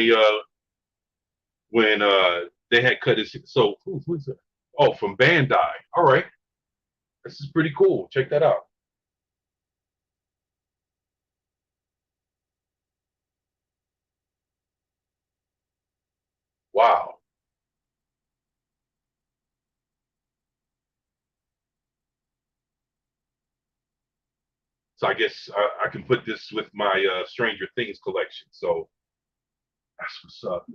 [SPEAKER 1] they had cut his so who's that? Oh, from Bandai. All right. This is pretty cool. Check that out. Wow. So I guess I can put this with my Stranger Things collection. So that's what's up.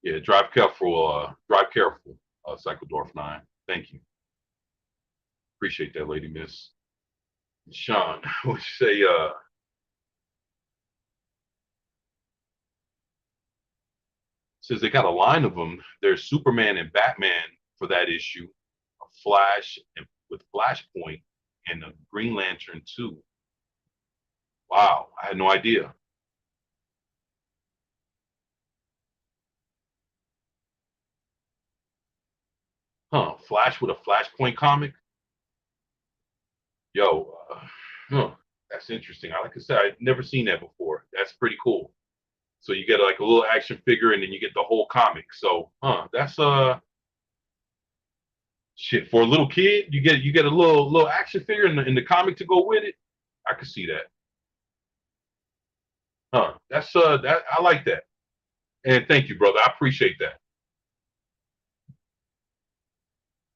[SPEAKER 1] Yeah, drive careful. Drive careful. Psychodorf 9. Thank you. Appreciate that, Lady Miss. Sean, what you say? Says they got a line of them. There's Superman and Batman for that issue, a Flash and with Flashpoint, and a Green Lantern too. Wow, I had no idea. Huh? Flash with a Flashpoint comic? Yo, huh, that's interesting. Like I said, I've never seen that before. That's pretty cool. So you get like a little action figure, and then you get the whole comic. So, that's shit for a little kid. You get a little action figure in the comic to go with it. I could see that. That's that I like that. And thank you, brother. I appreciate that.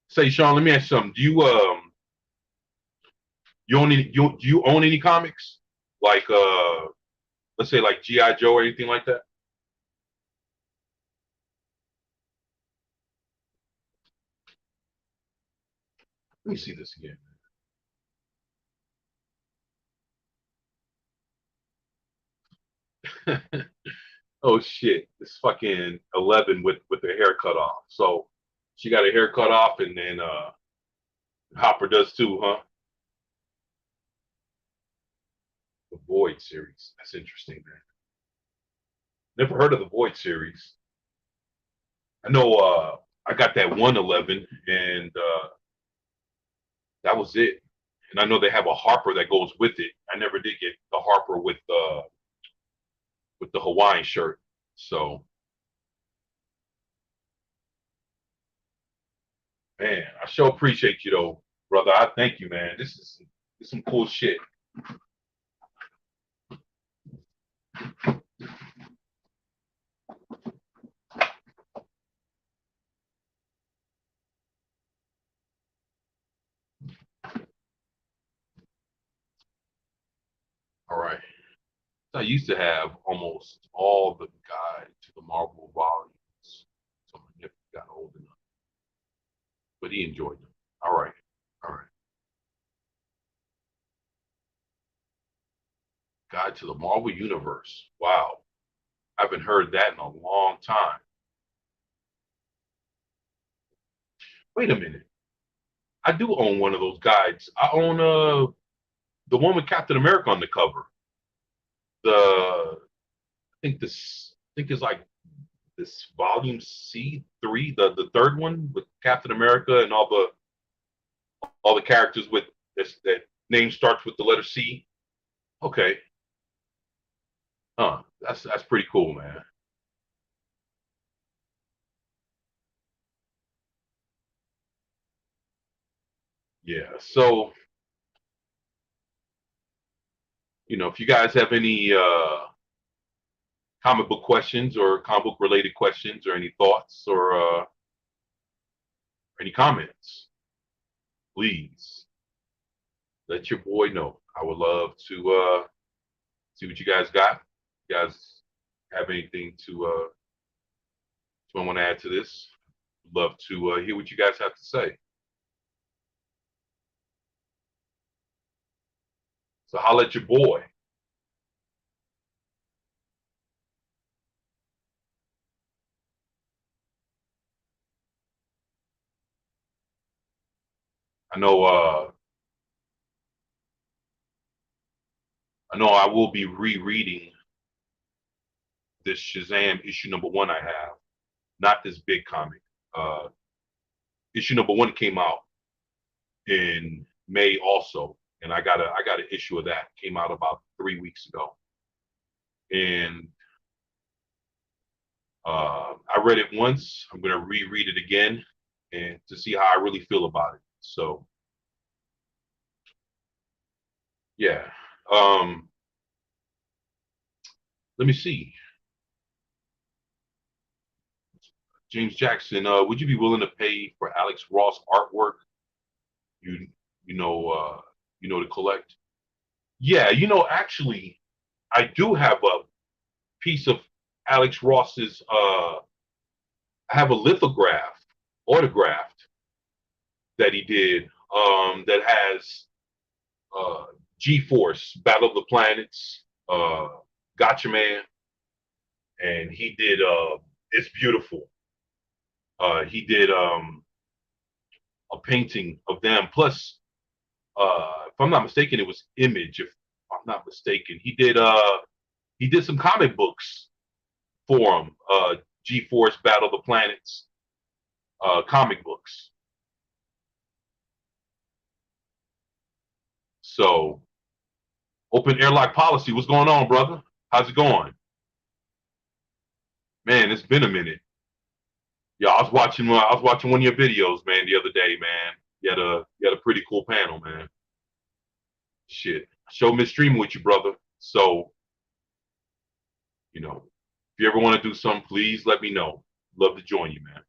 [SPEAKER 1] Say, Sean, let me ask you something. Do you own any comics? Like let's say like G.I. Joe or anything like that? Let me see this again. Oh shit. It's fucking 11 with her hair cut off. So she got her hair cut off and then Hopper does too, huh? The Void series. That's interesting, man. Never heard of the Void series. I know I got that 111 and that was it. And I know they have a Harper that goes with it. I never did get the Harper with the Hawaiian shirt. So man, I sure appreciate you though, brother. I thank you, man. This is some cool shit. All right. I used to have almost all the guide to the Marvel volumes. So my nephew got old enough, but he enjoyed them. All right. All right. Guide to the Marvel Universe. Wow. I haven't heard that in a long time. Wait a minute. I do own one of those guides. I own the one with Captain America on the cover. I think it's like this volume C3, the third one with Captain America and all the characters with this that name starts with the letter C. Okay. That's pretty cool, man. Yeah. So, if you guys have any comic book questions or comic book related questions or any thoughts or any comments, please let your boy know. I would love to see what you guys got. You guys have anything to want to add to this? Love to hear what you guys have to say. So holla at your boy. I know I will be rereading this Shazam issue number one I have, not this big comic. Uh, issue number one came out in May also, and I got an issue of that. Came out about 3 weeks ago, and I read it once. I'm gonna reread it again, and to see how I really feel about it. So yeah, um, let me see. James Jackson, would you be willing to pay for Alex Ross artwork? You you know to collect? Yeah, actually, I do have a piece of Alex Ross's. I have a lithograph, autographed that he did. That has uh, G-Force, Battle of the Planets, Gotcha Man, and he did. It's beautiful. He did a painting of them. Plus, if I'm not mistaken, it was Image. If I'm not mistaken, he did some comic books for him. G-Force, Battle of the Planets, comic books. So, open airlock policy. What's going on, brother? How's it going? Man, it's been a minute. Yeah, I was watching one of your videos, man, the other day, man. You had a pretty cool panel, man. Shit. Show me streaming with you, brother. So, if you ever want to do something, please let me know. Love to join you, man.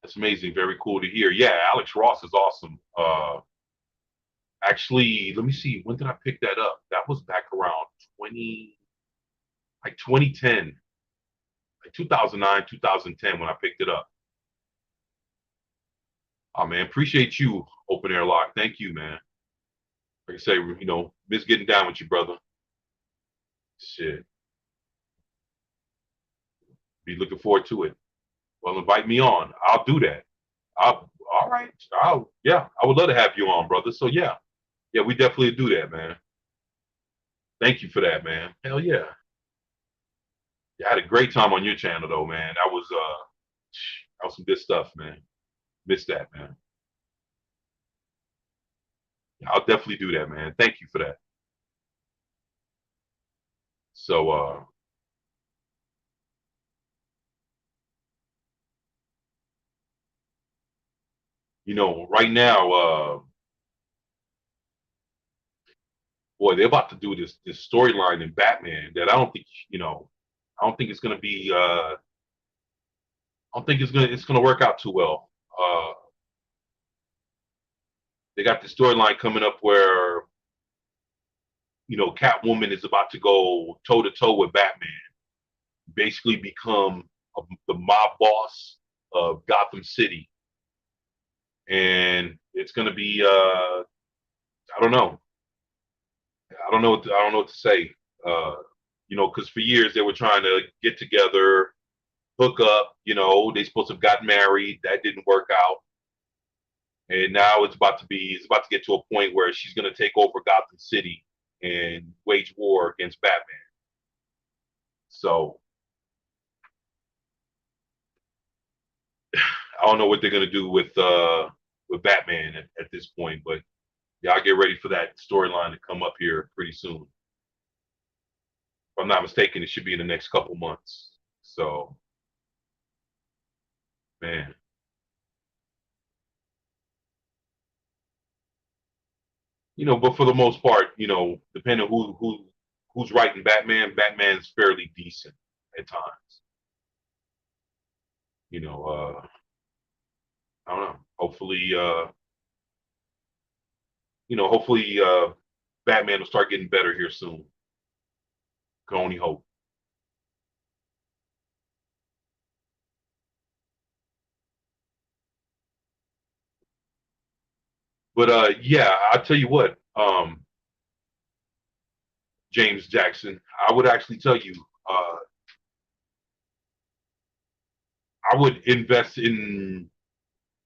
[SPEAKER 1] That's amazing. Very cool to hear. Yeah, Alex Ross is awesome. Actually, let me see. When did I pick that up? That was back around 2010, like 2009, 2010 when I picked it up. Oh man, appreciate you, Open Air Lock. Thank you, man. Like I say, miss getting down with you, brother. Shit, be looking forward to it. Well, invite me on. I'll do that. All right. Yeah, I would love to have you on, brother. So yeah, we definitely do that, man. Thank you for that, man. Hell yeah. Yeah, I had a great time on your channel though, man. That was some good stuff, man. Missed that, man. Yeah, I'll definitely do that, man. Thank you for that. So right now, boy, they're about to do this storyline in Batman that I don't think it's gonna be I don't think it's gonna work out too well. They got the storyline coming up where Catwoman is about to go toe to toe with Batman, basically become the mob boss of Gotham City, and it's gonna be I don't know, I don't know what to say. Uh, because for years they were trying to get together, hook up. They supposed to have gotten married. That didn't work out, and now it's about to get to a point where she's gonna take over Gotham City and wage war against Batman. So I don't know what they're gonna do with Batman at this point, but yeah, I'll get ready for that storyline to come up here pretty soon. If I'm not mistaken, it should be in the next couple months. So, man, but for the most part, depending who's writing Batman, Batman's fairly decent at times. You know, I don't know. Hopefully, Batman will start getting better here soon. Can only hope. But yeah, I'll tell you what, James Jackson, I would actually tell you, I would invest in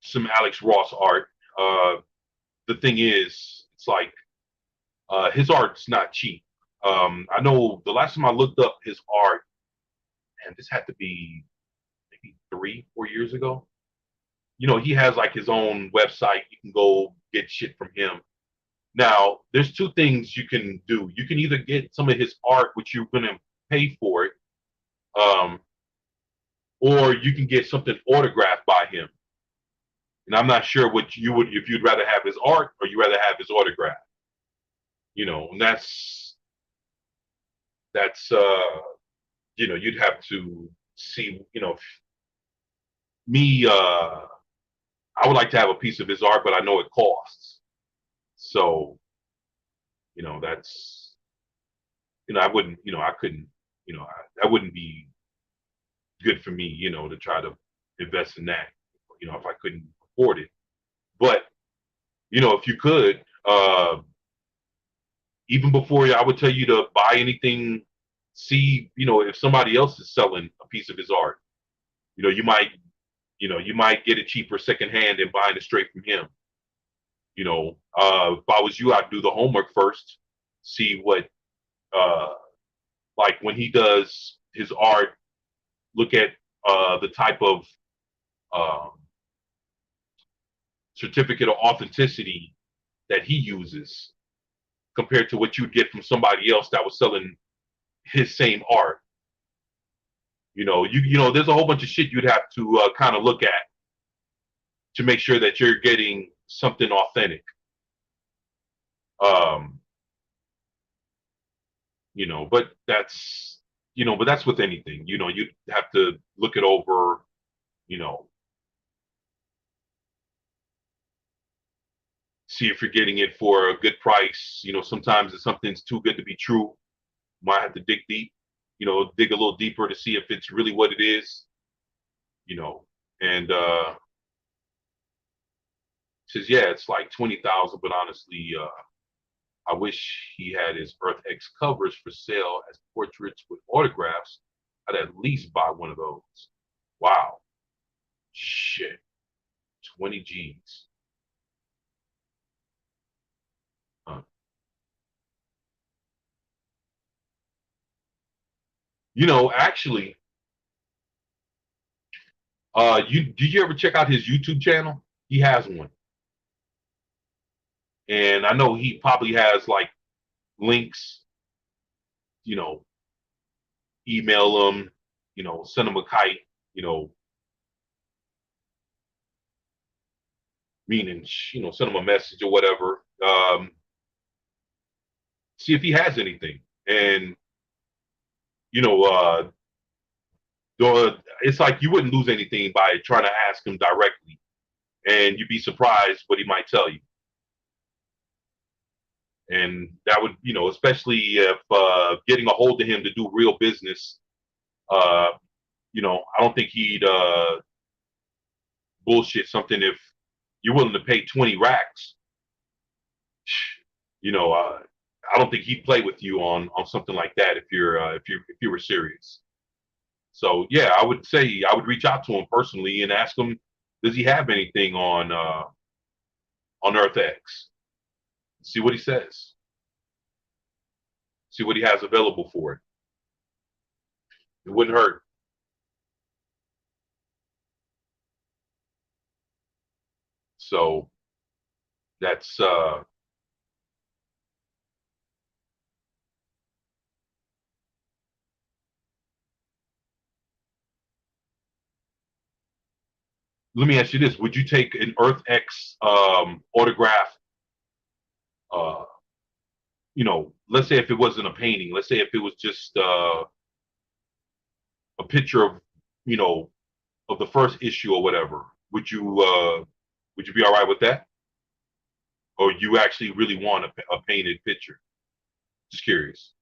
[SPEAKER 1] some Alex Ross art. The thing is, it's like his art's not cheap. I know the last time I looked up his art, and this had to be maybe 3, 4 years ago. He has like his own website. You can go get shit from him. Now, there's two things you can do. You can either get some of his art, which you're gonna pay for it, um, or you can get something autographed by him. And I'm not sure what you would if you'd rather have his art or you rather have his autograph. And that's that's you'd have to see, me, I would like to have a piece of his art, but I know it costs. So, that's, I wouldn't, I couldn't, that wouldn't be good for me, to try to invest in that, if I couldn't afford it. But, if you could, even before I would tell you to buy anything, see, if somebody else is selling a piece of his art, you know, you might, you might get it cheaper secondhand than buying it straight from him. If I was you, I'd do the homework first, see what, uh, like when he does his art, look at the type of um, certificate of authenticity that he uses compared to what you'd get from somebody else that was selling his same art. There's a whole bunch of shit you'd have to kind of look at to make sure that you're getting something authentic. Um, but that's with anything. You'd have to look it over. You know, see if you're getting it for a good price. Sometimes if something's too good to be true, you might have to dig deep. Dig a little deeper to see if it's really what it is. And says, yeah, it's like 20,000, but honestly, I wish he had his Earth X covers for sale as portraits with autographs. I'd at least buy one of those. Wow. Shit. 20 G's. Huh. Actually, did you ever check out his YouTube channel? He has one. And I know he probably has like links, you know, email him, send him a kite, you know, meaning, send him a message or whatever. See if he has anything. And, you know, it's like you wouldn't lose anything by trying to ask him directly. And you'd be surprised what he might tell you. And that would, especially if getting a hold of him to do real business, uh, I don't think he'd bullshit something if you're willing to pay 20 racks. I don't think he'd play with you on something like that if you were serious. So yeah, I would say I would reach out to him personally and ask him, does he have anything on Earth X? See what he says. See what he has available for it. It wouldn't hurt. So that's let me ask you this: would you take an Earth X autograph? Uh, let's say if it wasn't a painting, let's say if it was just a picture of, you know, of the first issue or whatever. Would you be all right with that, or you actually really want a painted picture? Just curious.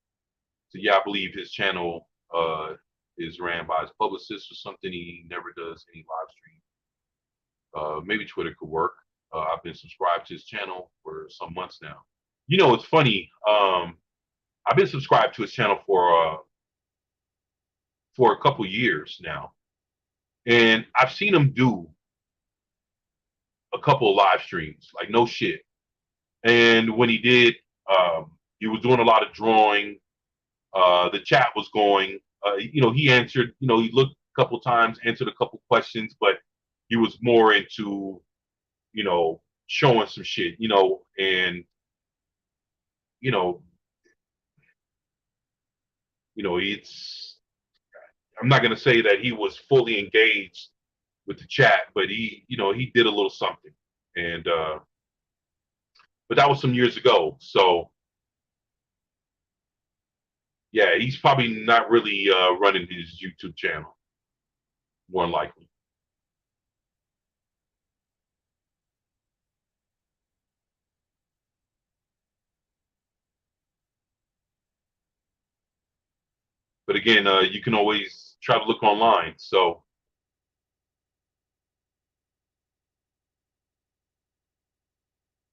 [SPEAKER 1] So yeah, I believe his channel is ran by his publicist or something. He never does any live stream. Maybe Twitter could work. I've been subscribed to his channel for some months now. It's funny. I've been subscribed to his channel for a couple years now, and I've seen him do a couple of live streams, like no shit. And when he did, he was doing a lot of drawing. The chat was going. He answered. He looked a couple times, answered a couple questions, but he was more into, showing some shit. And you know, it's. I'm not gonna say that he was fully engaged with the chat, but he did a little something. And but that was some years ago. So Yeah, he's probably not really running his YouTube channel, more than likely. But again, you can always try to look online. So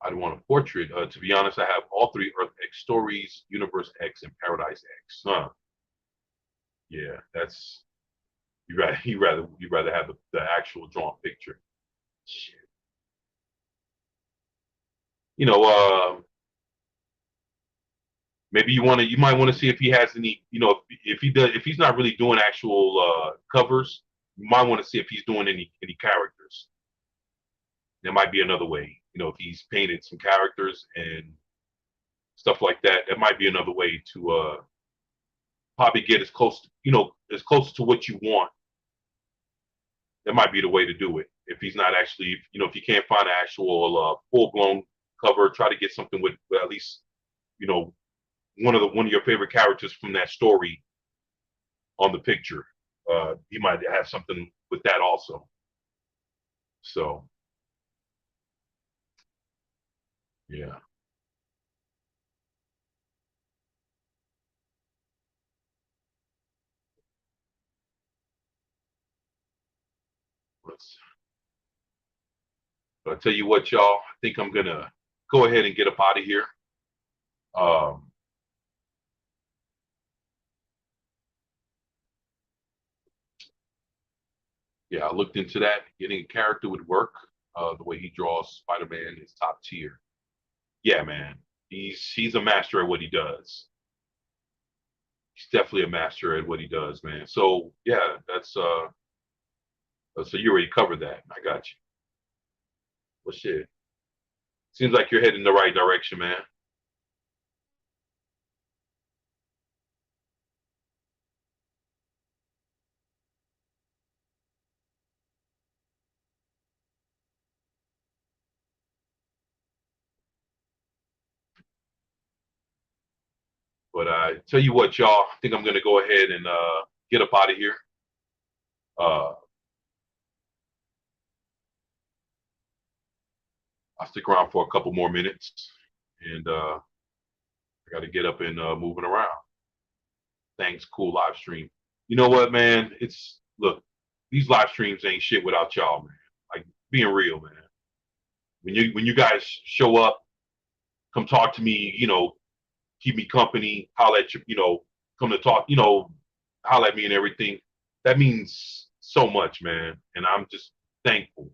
[SPEAKER 1] I want a portrait. To be honest, I have all three Earth X stories, Universe X, and Paradise X. Huh. Yeah, that's you rather have the actual drawn picture. Shit. You know, maybe you might want to see if he has any. If he does, if he's not really doing actual covers, you might want to see if he's doing any characters. There might be another way. If he's painted some characters and stuff like that, that might be another way to probably get as close to what you want. That might be the way to do it. If he's not actually, if you can't find an actual full blown cover, try to get something with at least, you know, one of your favorite characters from that story on the picture. He might have something with that also. So yeah, let's. But I tell you what, y'all. I think I'm gonna go ahead and get up out of here. Um, yeah, I looked into that. Getting a character would work. The way he draws Spider-Man is top tier. Yeah, man. He's a master at what he does. He's definitely a master at what he does, man. So yeah, that's so you already covered that. I got you. Well shit. Seems like you're heading in the right direction, man. But I tell you what, y'all, I think I'm gonna go ahead and get up out of here. Uh I'll stick around for a couple more minutes and I gotta get up and moving around. Thanks, cool live stream. You know what, man? It's look, these live streams ain't shit without y'all, man. Like being real, man. When you guys show up, come talk to me, keep me company, holler at you, come to talk, holler at me and everything. That means so much, man. And I'm just thankful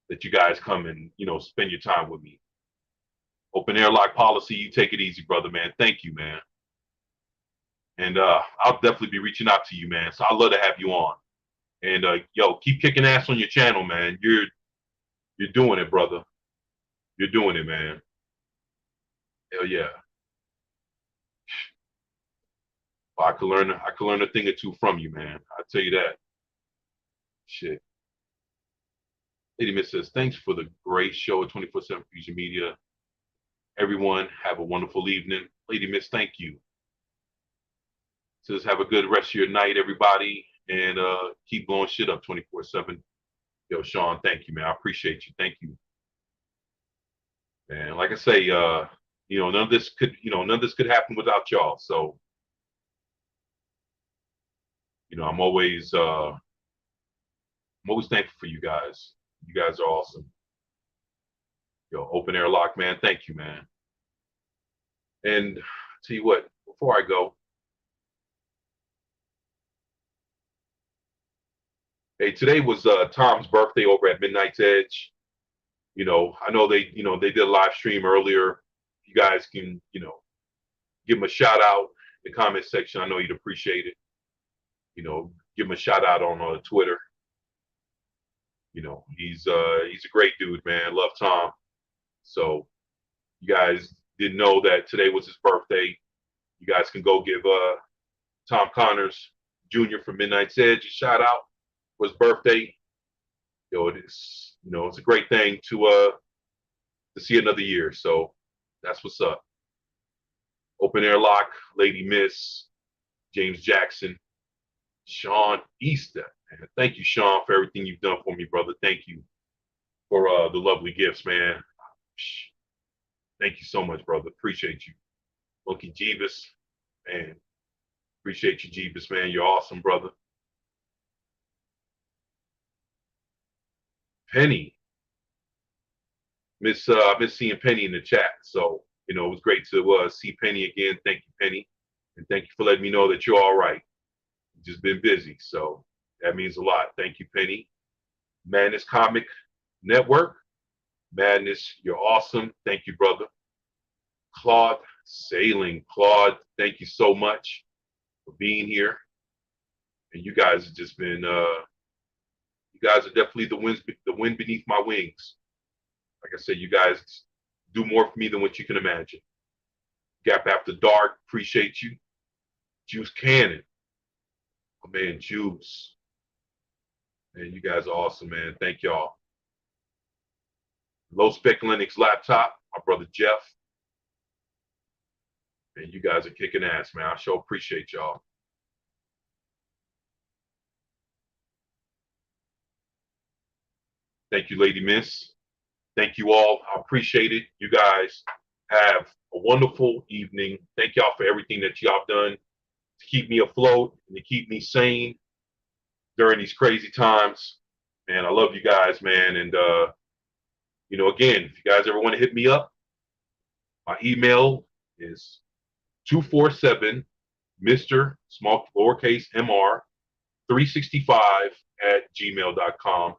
[SPEAKER 1] that you guys come and, spend your time with me. Open airlock policy, you take it easy, brother, man. Thank you, man. And I'll definitely be reaching out to you, man. So I'd love to have you on. And yo, keep kicking ass on your channel, man. You're doing it, brother. You're doing it, man. Hell yeah. Well, I could learn a thing or two from you, man. I tell you that. Shit. Lady Miss says, thanks for the great show at 24/7 Fusion Media. Everyone, have a wonderful evening. Lady Miss, thank you. Says, have a good rest of your night, everybody. And keep blowing shit up 24/7. Yo, Sean, thank you, man. I appreciate you. Thank you. Man, like I say, none of this could happen without y'all. So, I'm always thankful for you guys. You guys are awesome. Yo, open air lock, man. Thank you, man. And tell you what, before I go, hey, today was Tom's birthday over at Midnight's Edge. I know they did a live stream earlier. You guys can, give him a shout out in the comment section. I know he'd appreciate it. Give him a shout out on Twitter. He's a great dude, man. Love Tom. So you guys didn't know that today was his birthday. You guys can go give Tom Connors Jr. from Midnight's Edge a shout out for his birthday. It's a great thing to see another year. So that's what's up. Open air lock, Lady Miss. James Jackson, Sean Easter. Man. Thank you, Sean, for everything you've done for me, brother. Thank you for the lovely gifts, man. Thank you so much, brother. Appreciate you. Monkey Jeebus, man. Appreciate you, Jeebus, man. You're awesome, brother. Penny. Miss seeing Penny in the chat. So, it was great to see Penny again. Thank you, Penny. And thank you for letting me know that you're all right. You've just been busy. So that means a lot. Thank you, Penny. Madness Comic Network. Madness, you're awesome. Thank you, brother. Claude Sailing. Claude, thank you so much for being here. And you guys have just been, you guys are definitely the wind beneath my wings. Like I said, you guys do more for me than what you can imagine. Gap After Dark, appreciate you. Juice Cannon. My man, Juice. Man, you guys are awesome, man. Thank y'all. Low Spec Linux Laptop, my brother Jeff. Man, you guys are kicking ass, man. I sure appreciate y'all. Thank you, Lady Miss. Thank you all. I appreciate it. You guys have a wonderful evening. Thank y'all for everything that y'all have done to keep me afloat and to keep me sane during these crazy times. Man, I love you guys, man. And, again, if you guys ever want to hit me up, my email is 247 Mr. small lowercase mr 365 at gmail.com.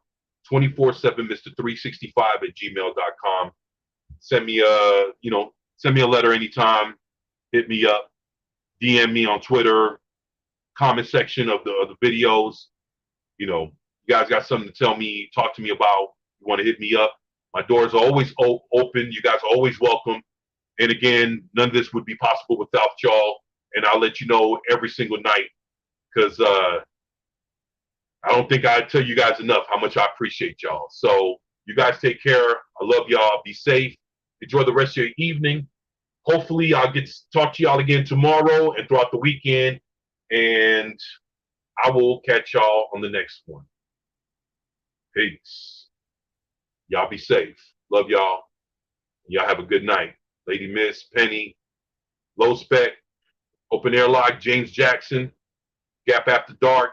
[SPEAKER 1] 24/7 Mr. 365 at gmail.com. Send me a letter anytime. Hit me up. DM me on Twitter. Comment section of the videos. You guys got something to tell me, talk to me about. You want to hit me up. My doors are always open. You guys are always welcome. And again, none of this would be possible without y'all. And I'll let you know every single night because I don't think I tell you guys enough how much I appreciate y'all. So you guys take care. I love y'all. Be safe. Enjoy the rest of your evening. Hopefully I'll get to talk to y'all again tomorrow and throughout the weekend. And I will catch y'all on the next one. Peace. Y'all be safe. Love y'all. Y'all have a good night. Lady Miss, Penny, Low Spec, Open Air Lock, James Jackson, Gap After Dark,